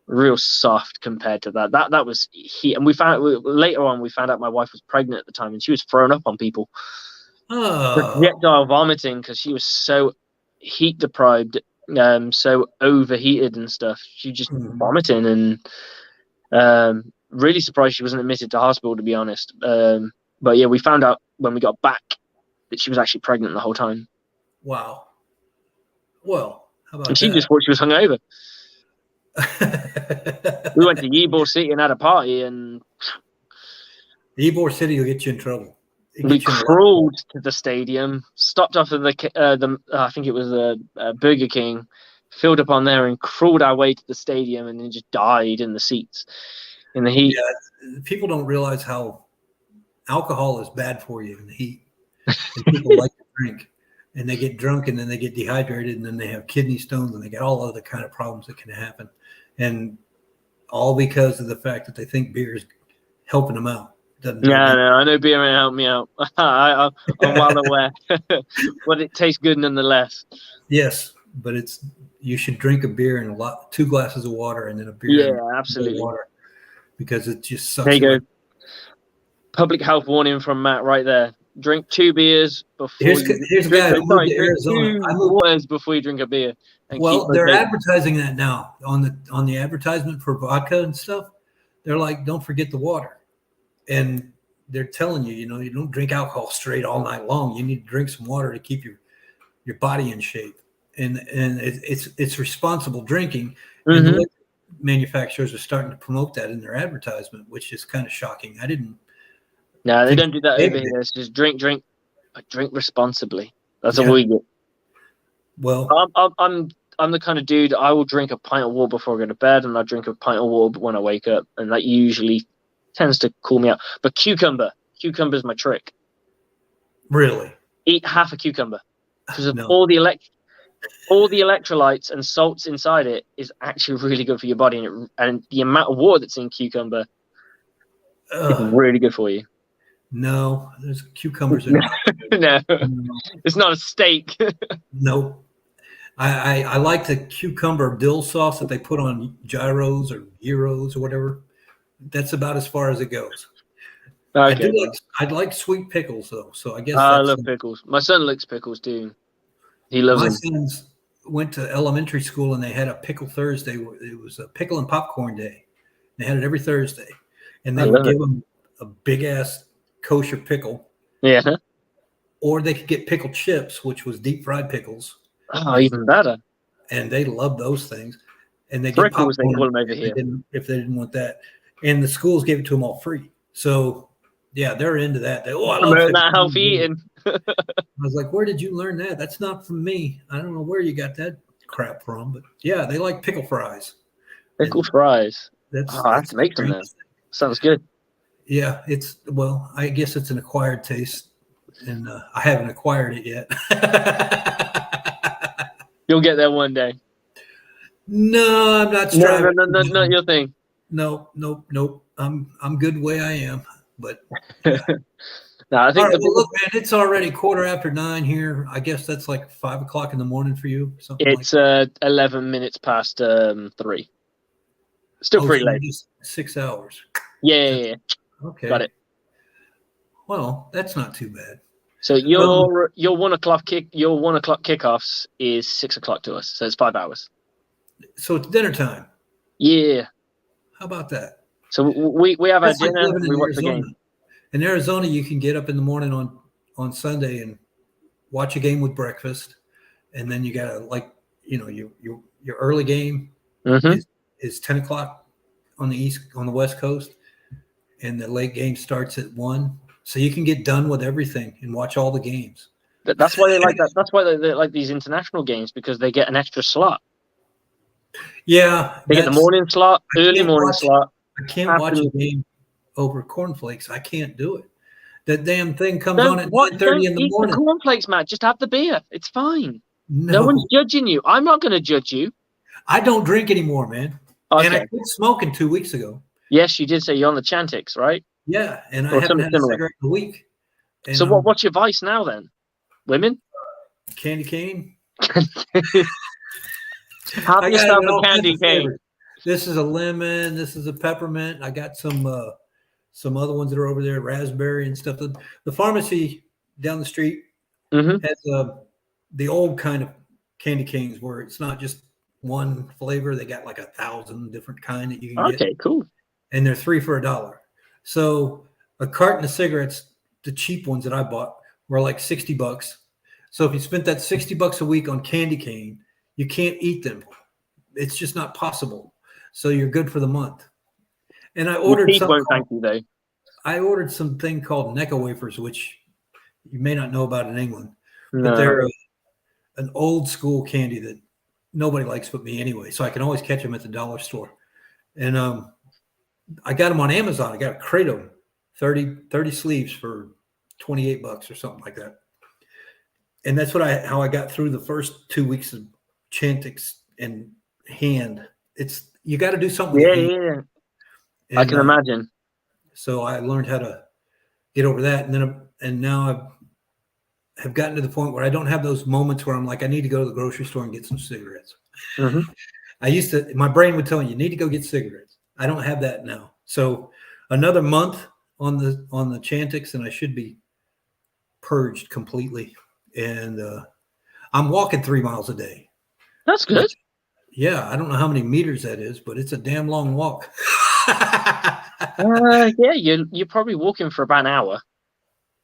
S3: Real soft compared to that. That was heat, and later on we found out my wife was pregnant at the time, and she was throwing up on people. Projectile vomiting because she was so heat deprived, so overheated and stuff. She just vomiting, and really surprised she wasn't admitted to hospital, to be honest. But yeah, we found out when we got back that she was actually pregnant the whole time.
S2: Wow. Well, how about
S3: and she just thought she was hungover. We went to Ybor City and had a party, and
S2: Ybor City will get you in trouble.
S3: We crawled to the stadium, stopped off at the I think it was a Burger King, filled up on there, and crawled our way to the stadium, and then just died in the seats in the heat.
S2: Yeah, people don't realize how alcohol is bad for you in the heat. And people like to drink, and they get drunk, and then they get dehydrated, and then they have kidney stones, and they get all other kind of problems that can happen. And all because of the fact that they think beer is helping them out. No,
S3: I know beer may help me out. I'm well aware. But it tastes good nonetheless.
S2: Yes, but you should drink a beer and 2 glasses of water and then a beer.
S3: Yeah, absolutely.
S2: Water, because it just sucks.
S3: There you go. Public health warning from Matt right there. Drink 2 beers before
S2: here's a guy who moved to Arizona.
S3: 2 waters before you drink a beer.
S2: Well, they're advertising that now on the advertisement for vodka and stuff. They're like, don't forget the water, and they're telling you, you don't drink alcohol straight all night long. You need to drink some water to keep your body in shape, and it's responsible drinking. And the manufacturers are starting to promote that in their advertisement, which is kind of shocking.
S3: No, they don't do that over here. It's just drink responsibly. That's all we get.
S2: Well,
S3: I'm the kind of dude, I will drink a pint of water before I go to bed, and I drink a pint of water when I wake up, and that usually tends to cool me out. But cucumber's my trick.
S2: Really?
S3: Eat half a cucumber because of all the electrolytes and salts inside it is actually really good for your body, and the amount of water that's in cucumber is really good for you.
S2: No, there's cucumbers in it.
S3: No, it's not a steak.
S2: No. I like the cucumber dill sauce that they put on gyros or gyros or whatever. That's about as far as it goes.
S3: Okay.
S2: I'd like sweet pickles though, so I guess
S3: I love pickles. My son likes pickles too. He loves them.
S2: My son's went to elementary school and they had a pickle Thursday. It was a pickle and popcorn day. They had it every Thursday, and
S3: I
S2: they would
S3: love
S2: give
S3: it.
S2: them a big ass kosher pickle,
S3: Yeah.
S2: or they could get pickled chips, which was deep fried pickles,
S3: Oh, even better.
S2: and they loved those things. And they get
S3: Frickles, they
S2: popcorn
S3: call them over
S2: if
S3: here.
S2: they didn't want that. And the schools gave it to them all free. So yeah, they're into that. I love
S3: Promoting
S2: pickles.
S3: that healthy eating.
S2: I was like, where did you learn that? That's not from me. I don't know where you got that crap from, but yeah, they like pickle fries.
S3: Pickle
S2: And
S3: fries.
S2: that's
S3: I have to make them then. Sounds good.
S2: Yeah, I guess it's an acquired taste, and I haven't acquired it yet.
S3: You'll get there one day.
S2: No, I'm not striving.
S3: No, not your thing.
S2: No, nope. I'm good the way I am. But
S3: No, I think
S2: all right, well, look, man, it's already 9:15 here. I guess that's like 5 o'clock in the morning for you. Something
S3: it's
S2: like
S3: 11 minutes past 3. Still pretty
S2: so
S3: late.
S2: just 6 hours.
S3: Yeah.
S2: Okay.
S3: Got it.
S2: Well, that's not too bad.
S3: So your 1 o'clock kickoffs is 6 o'clock to us. So it's 5 hours.
S2: So it's dinner time.
S3: Yeah.
S2: How about that?
S3: So we have
S2: That's
S3: our
S2: like
S3: dinner.
S2: living in
S3: We watch the
S2: Arizona.
S3: game.
S2: In Arizona, you can get up in the morning on Sunday and watch a game with breakfast, and then you gotta your early game
S3: Mm-hmm.
S2: is 10 o'clock on the West Coast, and the late game starts at 1. So you can get done with everything and watch all the games.
S3: That's why they like that. That's why they like these international games, because they get an extra slot.
S2: Yeah,
S3: They get the morning slot, early morning slot.
S2: I can't watch a game over cornflakes. I can't do it. That damn thing comes on at 9:30 in the
S3: eat
S2: morning.
S3: the cornflakes, Matt. Just have the beer. It's fine.
S2: No
S3: one's judging you. I'm not going to judge you.
S2: I don't drink anymore, man.
S3: Okay.
S2: And I quit smoking 2 weeks ago.
S3: Yes, you did say you're on the Chantix, right?
S2: Yeah, and I
S3: Or
S2: haven't
S3: something
S2: had a
S3: similar.
S2: cigarette in a week. And
S3: So what's your vice now then? Women?
S2: Candy cane.
S3: Have
S2: I got
S3: yourself
S2: all
S3: a candy
S2: kinds of
S3: cane.
S2: flavors. This is a lemon. This is a peppermint. I got some other ones that are over there, raspberry and stuff. The pharmacy down the street
S3: Mm-hmm.
S2: has the old kind of candy canes where it's not just one flavor. They got like 1,000 different kind that you can get.
S3: Okay, cool.
S2: And they're 3 for $1. So a carton of cigarettes, the cheap ones that I bought, were like $60. So if you spent that $60 a week on candy cane, you can't eat them. It's just not possible. So you're good for the month. And I ordered I ordered something called Necco wafers, which you may not know about in England, but they're an old school candy that nobody likes but me anyway. So I can always catch them at the dollar store. And I got them on Amazon. I got a crate of them, 30 sleeves for $28 or something like that. And that's how I got through the first 2 weeks of Chantix and hand. You got to do something.
S3: Yeah. And, I can imagine.
S2: So I learned how to get over that, and now I have gotten to the point where I don't have those moments where I'm like, I need to go to the grocery store and get some cigarettes.
S3: Mm-hmm.
S2: My brain would tell me, you need to go get cigarettes. I don't have that now. So another month on the Chantix, and I should be purged completely. And I'm walking 3 miles a day.
S3: That's good.
S2: Yeah, I don't know how many meters that is, but it's a damn long walk.
S3: Yeah, you're probably walking for about an hour.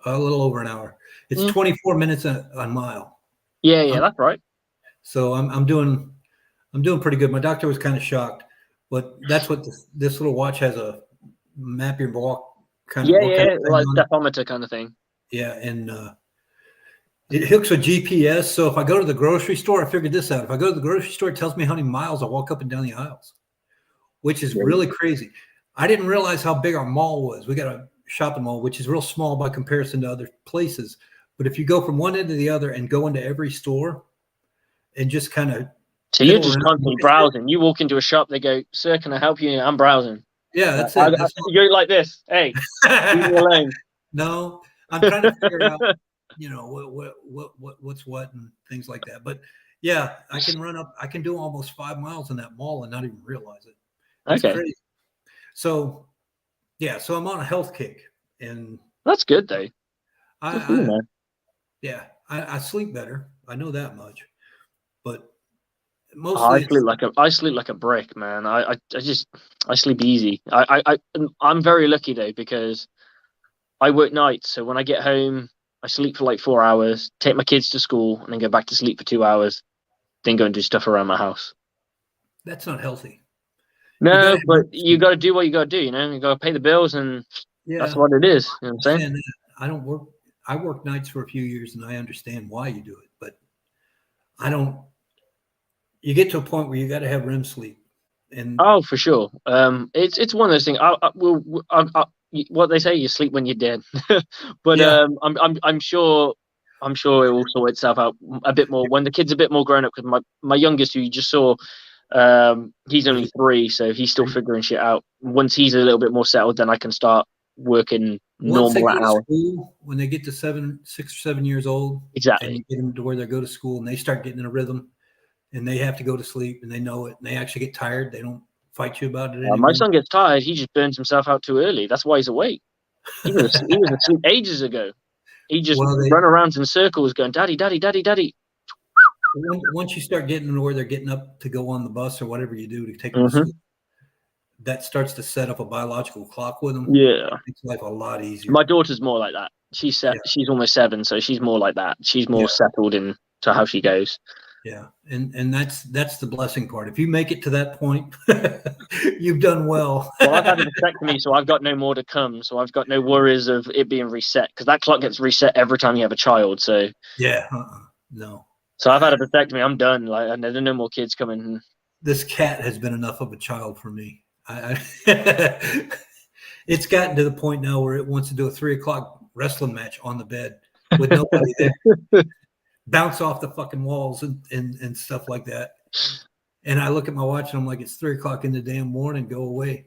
S2: A little over an hour. It's 24 minutes a mile.
S3: Yeah, that's right.
S2: So I'm doing pretty good. My doctor was kind of shocked, but that's what this little watch has, a map your walk kind of.
S3: Yeah, like stephometer kind of thing.
S2: Yeah, and it hooks with GPS. So if I go to the grocery store, I figured this out. If I go to the grocery store, it tells me how many miles I walk up and down the aisles, which is really crazy. I didn't realize how big our mall was. We got a shopping mall, which is real small by comparison to other places. But if you go from one end to the other and go into every store and just kind of.
S3: So you're just constantly browsing. You walk into a shop, they go, "Sir, can I help you?" I'm browsing.
S2: Yeah, that's it.
S3: You're like this. Hey, leave me alone.
S2: No, I'm trying to figure out, what's what and things like that. But yeah, I can do almost 5 miles in that mall and not even realize it. It's crazy. So yeah, so I'm on a health kick, and
S3: that's good though.
S2: I sleep better. I know that much, but
S3: I
S2: Mostly,
S3: sleep like a brick, man. I sleep easy. I'm very lucky though because I work nights, so when I get home, I sleep for like 4 hours, take my kids to school, and then go back to sleep for 2 hours, then go and do stuff around my house.
S2: that's not healthy. You got
S3: No,
S2: to have
S3: but
S2: rest
S3: you
S2: sleep.
S3: got to do what you got to do. You got to pay the bills, and that's
S2: Yeah,
S3: what it is. You know what I'm saying?
S2: understand that. I don't work. I worked nights for a few years, and I understand why you do it. But I don't. You get to a point where you got to have REM sleep, and
S3: Oh, for sure. It's one of those things. What they say, you sleep when you're dead. But
S2: yeah,
S3: I'm sure it will sort itself out a bit more when the kid's a bit more grown up. Because my youngest, who you just saw, he's
S2: was
S3: only
S2: it
S3: 3, so he's still
S2: three?
S3: figuring shit out. Once he's a little bit more settled, then I can start working
S2: Once they
S3: normal
S2: go to
S3: hours.
S2: school, when they get to 6 or 7 years old, and
S3: Exactly.
S2: you get them to where they go to school and they start getting in a rhythm, and they have to go to sleep, and they know it, and they actually get tired. They don't fight you about it
S3: My
S2: anymore.
S3: son gets tired. He just burns himself out too early. That's why he's awake. He was asleep ages ago. He just
S2: Well,
S3: run around in circles going, "Daddy, daddy, daddy, daddy."
S2: once you start getting them to where they're getting up to go on the bus or whatever you do to take them to
S3: Hmm.
S2: school, that starts to set up a biological clock with them.
S3: Yeah.
S2: Makes life a lot easier.
S3: My daughter's more like that.
S2: Yeah,
S3: She's almost 7, so she's more like that. She's
S2: yeah,
S3: more settled in to how she goes.
S2: yeah. And that's the blessing part. If you make it to that point, you've done well.
S3: Well, I've had a vasectomy, so I've got no more to come. So I've got no worries of it being reset because that clock gets reset every time you have a child. So
S2: Yeah, no.
S3: I've had a vasectomy. I'm done. Like, and there's no more kids coming.
S2: This cat has been enough of a child for me. It's gotten to the point now where it wants to do a 3 o'clock wrestling match on the bed with nobody there, bounce off the fucking walls and stuff like that. And I look at my watch and I'm like, it's 3 o'clock in the damn morning. Go away.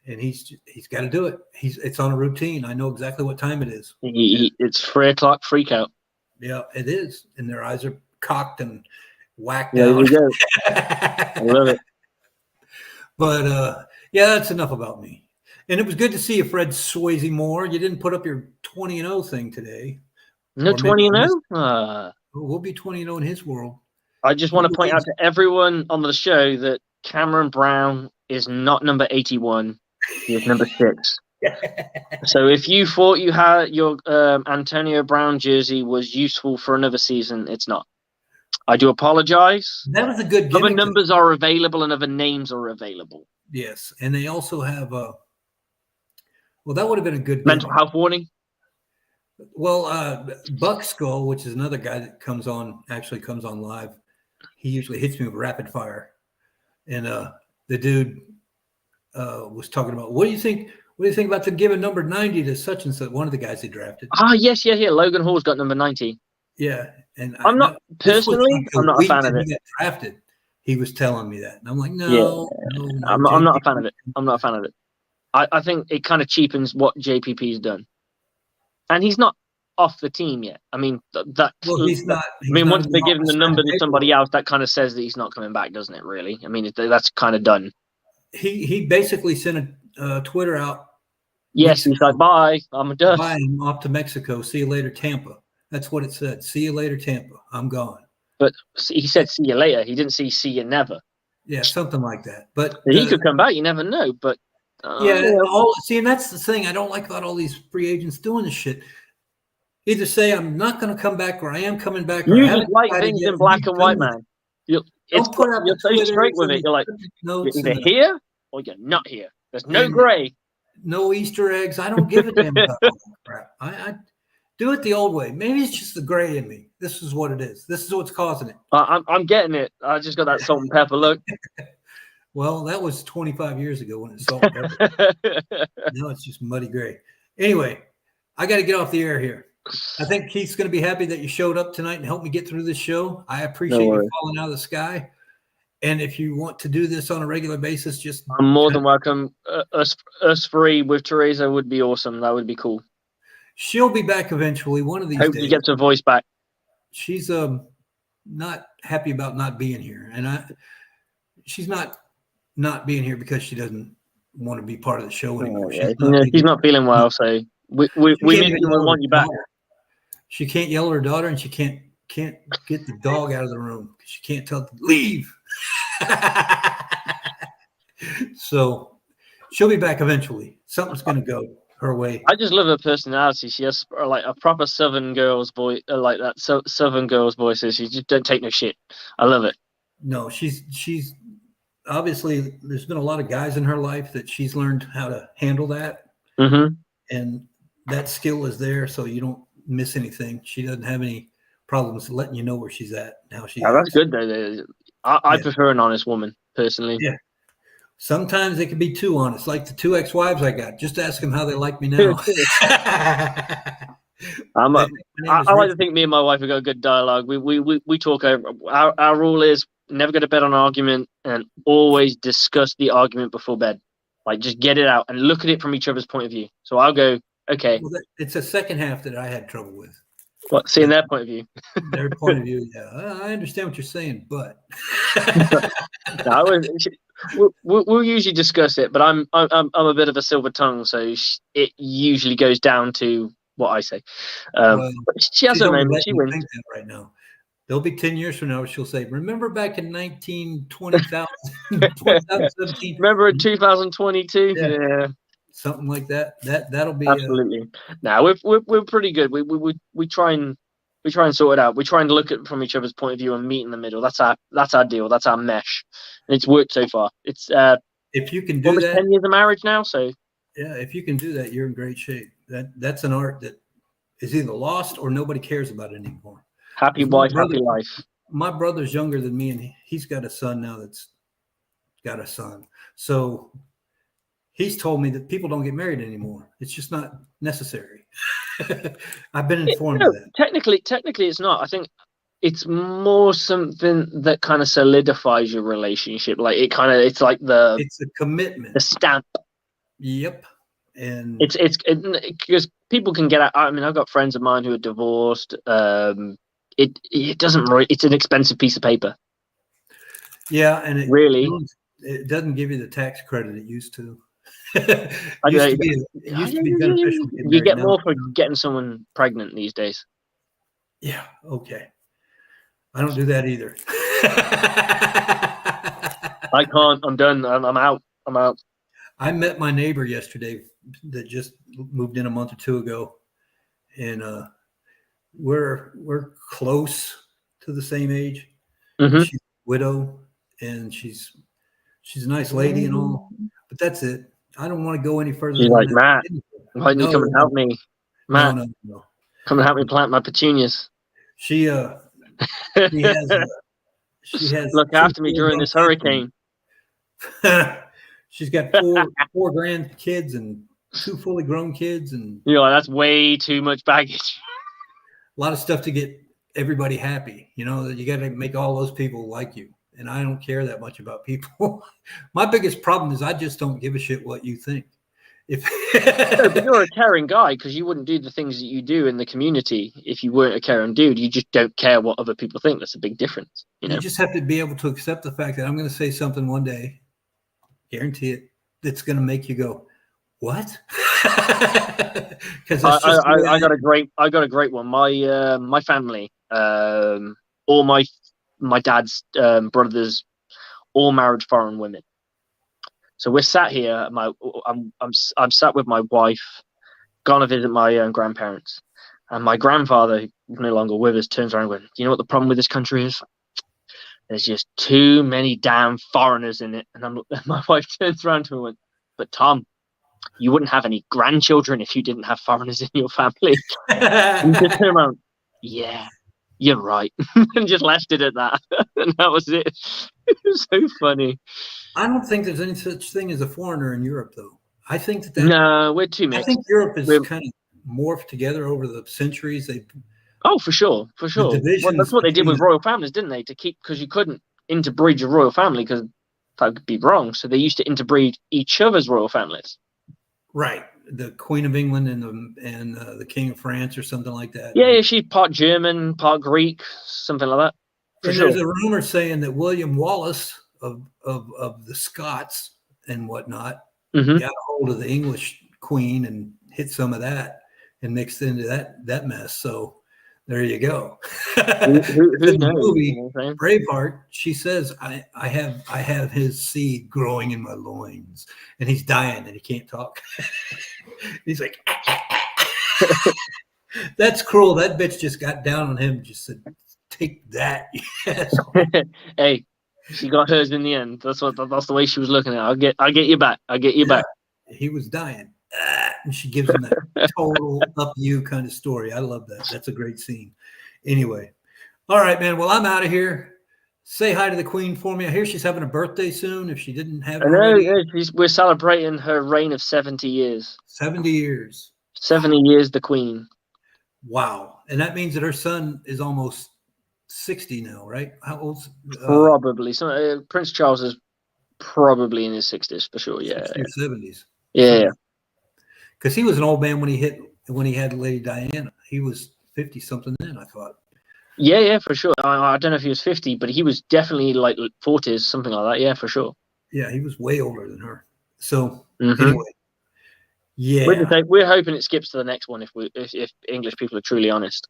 S2: And he's got to do it. It's on a routine. I know exactly what time it is.
S3: It's 3 o'clock freak out.
S2: Yeah, it is. And their eyes are cocked and whacked
S3: There
S2: out.
S3: we go. I love it.
S2: But yeah, that's enough about me. And it was good to see you, Fred Swayze Moore. You didn't put up your 20-0 thing today.
S3: No
S2: Or maybe
S3: 20
S2: I missed
S3: 0.
S2: We'll be 20-0 in his world.
S3: I just want to point out to everyone on the show that Cameron Brown is not number 81. He is number 6. So if you thought you had your Antonio Brown jersey was useful for another season, it's not. I do apologize.
S2: That was a good gimmick.
S3: Other numbers are available and other names are available.
S2: Yes, and they also have well, that would have been a good
S3: Mental
S2: gimmick.
S3: health warning.
S2: Well, Buck Skull, which is another guy that comes on live, he usually hits me with rapid fire. And the dude was talking about, what do you think about them giving number 90 to such and such, one of the guys they drafted?
S3: Yes. Logan Hall's got number 90.
S2: Yeah. And
S3: I'm not a fan of it.
S2: He got drafted. He was telling me that. And I'm like, no.
S3: I'm not a fan of it. I'm not a fan of it. I think it kind of cheapens what JPP's done. And he's not off the team yet. I mean,
S2: he's not.
S3: Once they give him the number to somebody else, that kind of says that he's not coming back, doesn't it, really? I mean, that's kind of done.
S2: He basically sent a Twitter out.
S3: Yes, he's like, bye, I'm done.
S2: Bye, I'm off to Mexico. See you later, Tampa. That's what it said. See you later, Tampa. I'm gone.
S3: But he said, see you later. He didn't say, see you never.
S2: Yeah, something like that. But
S3: he could come back. You never know. But
S2: and that's the thing I don't like about all these free agents doing this shit. Either say I'm not going to come back, or I am coming back.
S3: You just like things in black and white, man. You're so straight with it. You're like, you're either here or you're not here. There's no gray.
S2: No Easter eggs. I don't give a damn about all that crap. I do it the old way. Maybe it's just the gray in me. This is what it is. This is what's causing it.
S3: I'm getting it. I just got that salt and pepper look.
S2: Well, that was 25 years ago when it's salt and pepper. Now it's just muddy gray. Anyway, I got to get off the air here. I think Keith's going to be happy that you showed up tonight and helped me get through this show. I appreciate you falling out of the sky. And if you want to do this on a regular basis,
S3: I'm more than welcome. Us three with Teresa would be awesome. That would be cool.
S2: She'll be back eventually. One of these
S3: days.
S2: Hope
S3: she gets her voice back.
S2: She's not happy about not being here, and she's not being here because she doesn't want to be part of the show anymore.
S3: She's not feeling well, so we want you back.
S2: She can't yell at her daughter, and she can't get the dog out of the room because she can't tell it to leave. So she'll be back eventually. Something's going to go her way.
S3: I just love her personality. She has like a proper Southern girl's voice, like that. So Southern girl's voices. She just don't take no shit. I love it.
S2: No, she's obviously, there's been a lot of guys in her life that she's learned how to handle that.
S3: Mm-hmm.
S2: And that skill is there, so you don't miss anything. She doesn't have any problems letting you know where she's at. How she
S3: Yeah, that's
S2: acts.
S3: good though. I prefer an honest woman personally.
S2: Yeah. Sometimes they can be too honest, like the 2 ex-wives I got. Just ask them how they like me now.
S3: I like to think me and my wife have got a good dialogue. We talk over. Our rule is never go to bed on an argument and always discuss the argument before bed. Like just get it out and look at it from each other's point of view. So I'll go, okay.
S2: Well, it's the second half that I had trouble with.
S3: What, seeing their point of view?
S2: Their point of view, yeah. I understand what you're saying, but
S3: we'll usually discuss it. But I'm a bit of a silver tongue, so it usually goes down to what I say.
S2: Well,
S3: she has her moment. She wins.
S2: Right now, there'll be 10 years from now. She'll say, "Remember back in 2017?
S3: Remember in 2022?
S2: Yeah. Something like that. That'll be
S3: absolutely. Now we're pretty good. We try and sort it out. We try and look at it from each other's point of view and meet in the middle. That's our deal. That's our mesh, and it's worked so far. It's
S2: if you can do
S3: almost
S2: that,
S3: 10 years of marriage now. So
S2: yeah, if you can do that, you're in great shape. That's an art that is either lost or nobody cares about it anymore.
S3: Happy wife, happy life.
S2: My brother's younger than me, and he's got a son now that's got a son. So he's told me that people don't get married anymore. It's just not necessary. I've been informed of that.
S3: Technically, it's not. I think it's more something that kind of solidifies your relationship. Like it's like
S2: it's a commitment,
S3: the stamp.
S2: Yep. And
S3: it's because people can get out. I mean, I've got friends of mine who are divorced. It doesn't really. It's an expensive piece of paper.
S2: Yeah, and it doesn't give you the tax credit it used to. It used to be beneficial.
S3: You get more for getting someone pregnant these days.
S2: Yeah. Okay. I don't do that either.
S3: I can't. I'm done. I'm out.
S2: I met my neighbor yesterday that just moved in a month or two ago, and we're close to the same age.
S3: Mm-hmm.
S2: She's a widow, and she's a nice lady and all, but that's it. I don't want to go any further.
S3: She's like, Matt, why don't you come and help me? Matt,
S2: no.
S3: Come and help me plant my petunias.
S2: She has
S3: look after me during this hurricane.
S2: She's got four grandkids and 2 fully grown kids, and
S3: that's way too much baggage.
S2: A lot of stuff to get everybody happy. You got to make all those people like you. And I don't care that much about people. My biggest problem is I just don't give a shit what you think.
S3: But you're a caring guy, because you wouldn't do the things that you do in the community if you weren't a caring dude. You just don't care what other people think. That's a big difference. You
S2: just have to be able to accept the fact that I'm going to say something one day, guarantee it, that's going to make you go, what? Because
S3: I got a great one. My family, all my dad's brothers, all married foreign women. So we're sat here. I'm sat with my wife, gone to visit my grandparents, and my grandfather, who's no longer with us, turns around and goes, "Do you know what the problem with this country is? There's just too many damn foreigners in it." And my wife turns around to me and went, "But Tom, you wouldn't have any grandchildren if you didn't have foreigners in your family." And just turned around, "Yeah, you're right," and just left it at that. And that was it. It was so funny.
S2: I don't think there's any such thing as a foreigner in Europe, though. I think that
S3: no, we're too mixed.
S2: I think Europe is kind of morphed together over the centuries.
S3: For sure. Well, that's what they did with royal families, didn't they? To keep, because you couldn't interbreed your royal family because that would be wrong. So they used to interbreed each other's royal families. Right.
S2: The Queen of England and the King of France or something like that.
S3: Yeah, she's part German, part Greek, something like that.
S2: There's a rumor saying that William Wallace of the Scots and whatnot got a hold of the English Queen and hit some of that and mixed into that mess. So There you go.
S3: Who
S2: In the
S3: knows?
S2: movie
S3: You know what I'm saying?
S2: Braveheart, she says, I have his seed growing in my loins, and he's dying and he can't talk. He's like, that's cruel. That bitch just got down on him and just said, take that. Yes.
S3: Hey, she got hers in the end. That's the way she was looking at it. I get you back. I get you back.
S2: He was dying. And she gives him that total up you kind of story. I love that. That's a great scene. Anyway. All right, man. Well, I'm out of here. Say hi to the Queen for me. I hear she's having a birthday soon. If she didn't have it
S3: I know.
S2: already.
S3: Yeah, we're celebrating her reign of 70 years.
S2: 70 years.
S3: 70 years, the Queen.
S2: Wow. And that means that her son is almost 60 now, right? How old's
S3: Probably. So, Prince Charles is probably in his 60s for sure. Yeah.
S2: 60 or 70s.
S3: Yeah.
S2: Because he was an old man when he had Lady Diana. He was 50 something then, I thought.
S3: Yeah, for sure. I don't know if he was 50, but he was definitely like 40s, something like that. Yeah, for sure.
S2: Yeah, he was way older than her. So anyway, yeah,
S3: we're hoping it skips to the next one if English people are truly honest.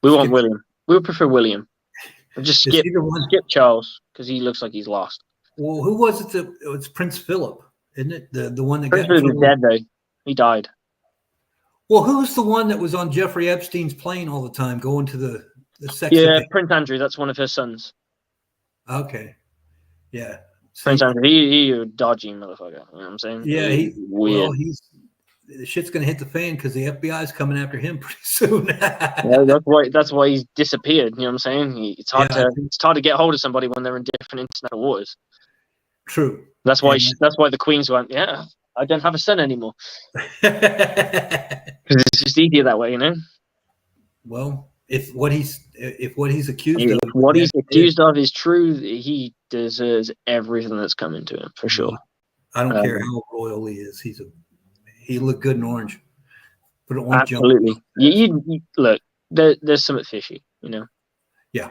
S3: We want William. We would prefer William. Just skip Charles because he looks like he's lost.
S2: Well, who was it? It's Prince Philip, isn't it? The one that
S3: Prince
S2: got
S3: Philip is dead though. He died.
S2: Well, who's the one that was on Jeffrey Epstein's plane all the time, going to the sex?
S3: Yeah, Prince Andrew. That's one of his sons.
S2: Okay. Yeah.
S3: Prince Andrew. He a dodgy motherfucker. You know what I'm saying?
S2: Yeah,
S3: weird.
S2: The shit's gonna hit the fan because the FBI is coming after him pretty soon.
S3: Yeah, that's why he's disappeared. You know what I'm saying? It's hard to get hold of somebody when they're in different international waters.
S2: True.
S3: That's why the Queens went, yeah, I don't have a son anymore. Because it's just easier that way, you know.
S2: Well, if what he's accused of,
S3: is true, he deserves everything that's coming to him for sure.
S2: I don't care how royal he is. He looked good in orange, but it won't
S3: absolutely.
S2: Jump.
S3: You look. There's something fishy, you know.
S2: Yeah,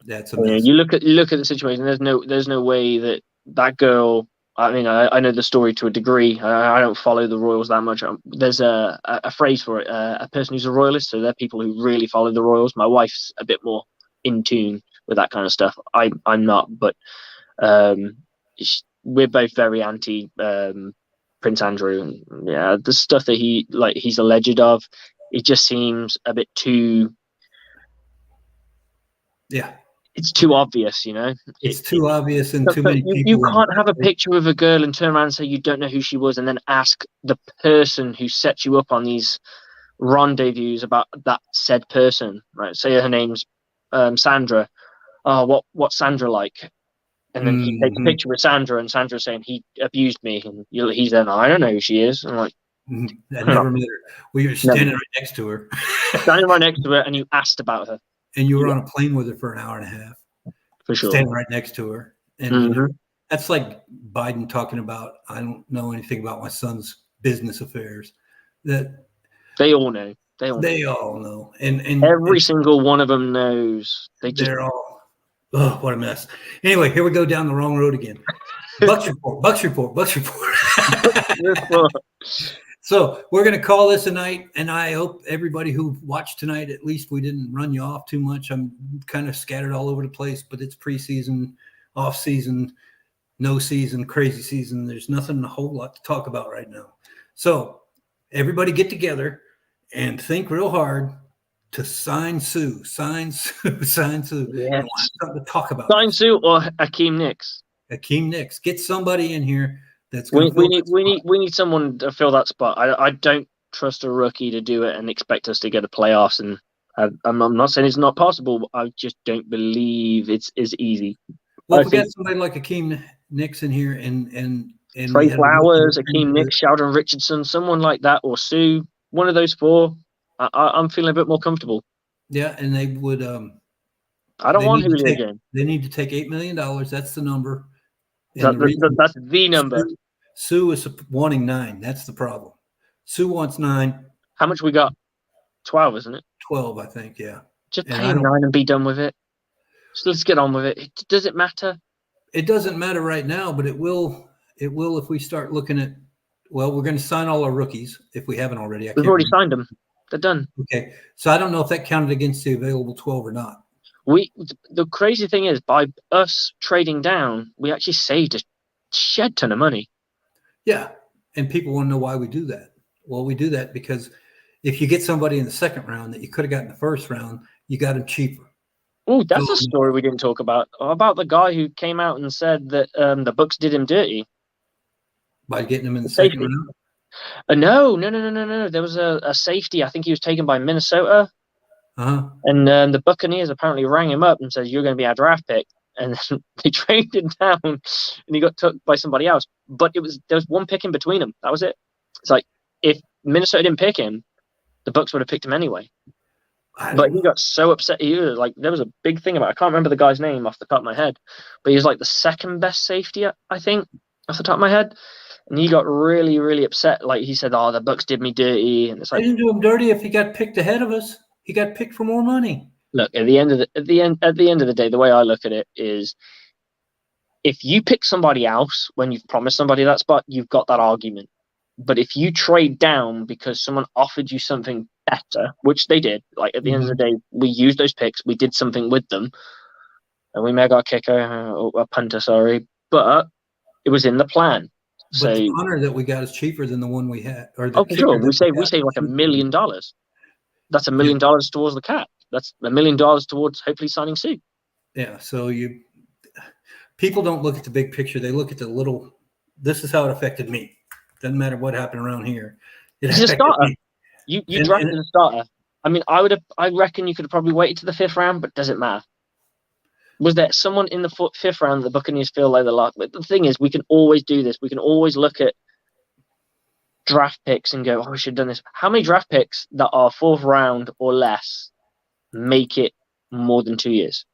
S2: that's amazing.
S3: You look at the situation. There's no way that girl. I mean, I know the story to a degree. I don't follow the royals that much. There's a phrase for it. A person who's a royalist. So they're people who really follow the royals. My wife's a bit more in tune with that kind of stuff. I'm not, but we're both very anti Prince Andrew, and yeah, the stuff that he's alleged of, it just seems a bit too.
S2: Yeah,
S3: it's too obvious, you know.
S2: It's too obvious, and too many people.
S3: You can't have a picture of a girl and turn around and say you don't know who she was, and then ask the person who set you up on these rendezvous about that said person, right? Say her name's Sandra. Oh, what's Sandra like? And then he takes a picture with Sandra, and Sandra's saying he abused me, and he's then I don't know who she is. I'm like,
S2: I never met her. Well, you're standing right next to her,
S3: standing right next to her, and you asked about her,
S2: and you were on a plane with her for an hour and a half,
S3: for sure,
S2: standing right next to her, and that's like Biden talking about I don't know anything about my son's business affairs. That
S3: they all know.
S2: They all know, and
S3: every single one of them knows.
S2: They're all. Oh, what a mess. Anyway, here we go down the wrong road again. Bucs report. So we're going to call this a night, and I hope everybody who watched tonight, at least we didn't run you off too much. I'm kind of scattered all over the place, but it's preseason, off-season, no season, crazy season. There's nothing a whole lot to talk about right now. So everybody get together and think real hard to sign Sue. Yes.
S3: Something
S2: to talk about.
S3: Sign Sue or Hakeem Nicks.
S2: Get somebody in here that's
S3: we need someone to fill that spot. I don't trust a rookie to do it and expect us to get to playoffs. And I'm not saying it's not possible, but I just don't believe it's as easy.
S2: Well, if we got somebody like Hakeem Nicks in here and
S3: Trey Flowers, Hakeem Nicks, Sheldon Richardson, someone like that, or Sue, one of those four. I'm feeling a bit more comfortable.
S2: Yeah, and they would.
S3: I don't want Julio again.
S2: They need to take $8 million. That's the number.
S3: That's the number.
S2: Sue is wanting $9 million. That's the problem. Sue wants $9 million.
S3: How much we got? 12, isn't it?
S2: 12, I think. Yeah.
S3: Just pay him $9 million and be done with it. So let's get on with it. Does it matter?
S2: It doesn't matter right now, but it will. It will if we start looking at. Well, we're going to sign all our rookies if we haven't already.
S3: We've already signed them. They're done.
S2: Okay. So I don't know if that counted against the available 12 or not.
S3: The crazy thing is, by us trading down, we actually saved a shed ton of money.
S2: Yeah. And people want to know why we do that. Well, we do that because if you get somebody in the second round that you could have gotten in the first round, you got them cheaper.
S3: Oh, that's a story we didn't talk about the guy who came out and said that the Bucs did him dirty
S2: By getting them in the second round?
S3: No. There was a safety. I think he was taken by Minnesota.
S2: Uh-huh.
S3: And the Buccaneers apparently rang him up and said, "You're going to be our draft pick." And they traded him down, and he got took by somebody else. But there was one pick in between them. That was it. It's like if Minnesota didn't pick him, the Bucs would have picked him anyway. But he got so upset. He was like, there was a big thing about it. I can't remember the guy's name off the top of my head, but he was like the second best safety, I think, off the top of my head. And he got really, really upset. Like he said, "Oh, the Bucs did me dirty." And it's like,
S2: they didn't do him dirty if he got picked ahead of us. He got picked for more money.
S3: Look, at the end of the day, the way I look at it is, if you pick somebody else when you've promised somebody that spot, you've got that argument. But if you trade down because someone offered you something better, which they did, like at the end of the day, we used those picks, we did something with them, and we may have got a kicker, a punter, sorry, but it was in the plan. So
S2: but the punter that we got is cheaper than the one we had. Or the
S3: for sure, we save like $1 million. That's $1 million towards the cap. That's $1 million towards hopefully signing Sue. Yeah.
S2: So people don't look at the big picture. They look at the little. This is how it affected me. Doesn't matter what happened around here.
S3: It's a starter. You drafted a starter. I mean, I reckon you could have probably waited to the 5th round, but does it matter? Was there someone in the 5th round that the Buccaneers feel like they're like? But the thing is, we can always do this. We can always look at draft picks and go, "Oh, we should have done this." How many draft picks that are 4th round or less make it more than 2 years?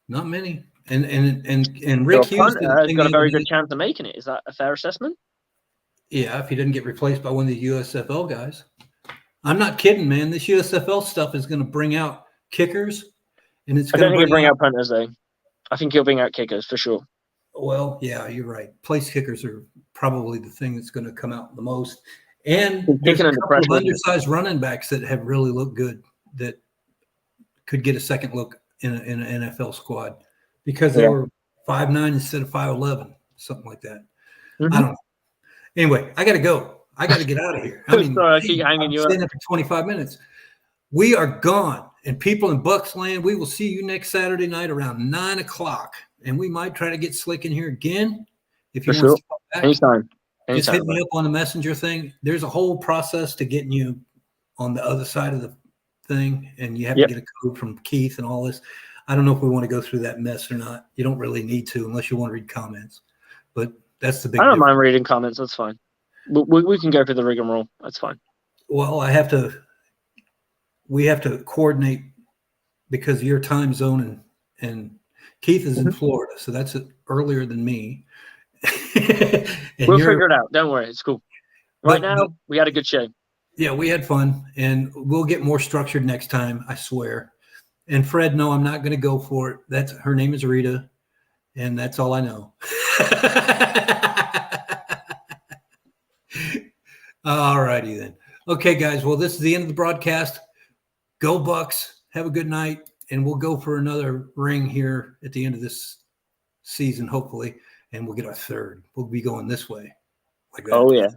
S2: Not many. And Rick Hughes
S3: has got a very good chance of making it. Is that a fair assessment?
S2: Yeah, if he doesn't get replaced by one of the USFL guys. I'm not kidding, man. This USFL stuff is going to bring out kickers, and it's.
S3: I don't think he'll bring out punters though. I think he'll bring out kickers for sure.
S2: Well, yeah, you're right. Place kickers are probably the thing that's going to come out the most. And there's a couple of undersized running backs that have really looked good that could get a second look in an NFL squad because they were 5'9" instead of 5'11", something like that. I don't know. Anyway, I got to go. I got to get out of here. I mean,
S3: sorry, I keep hanging you up.
S2: Staying up for 25 minutes. We are gone. And people in Bucs land, we will see you next Saturday night around 9 o'clock. And we might try to get Slick in here again. If you want to come back.
S3: Anytime.
S2: Just hit me up on the messenger thing. There's a whole process to getting you on the other side of the thing. And you have to get a code from Keith and all this. I don't know if we want to go through that mess or not. You don't really need to unless you want to read comments. But that's the big
S3: I don't mind reading comments. That's fine. We can go through the rigmarole. That's fine.
S2: Well, we have to coordinate because of your time zone and Keith is in Florida, so that's earlier than me.
S3: We'll figure it out. Don't worry. It's cool. Right now, we had a good show.
S2: Yeah, we had fun, and we'll get more structured next time, I swear. And Fred, no, I'm not going to go for it. Her name is Rita, and that's all I know. All righty then. Okay, guys. Well, this is the end of the broadcast. Go Bucs. Have a good night. And we'll go for another ring here at the end of this season, hopefully. And we'll get our 3rd. We'll be going this way. Like that.
S3: Oh, yeah.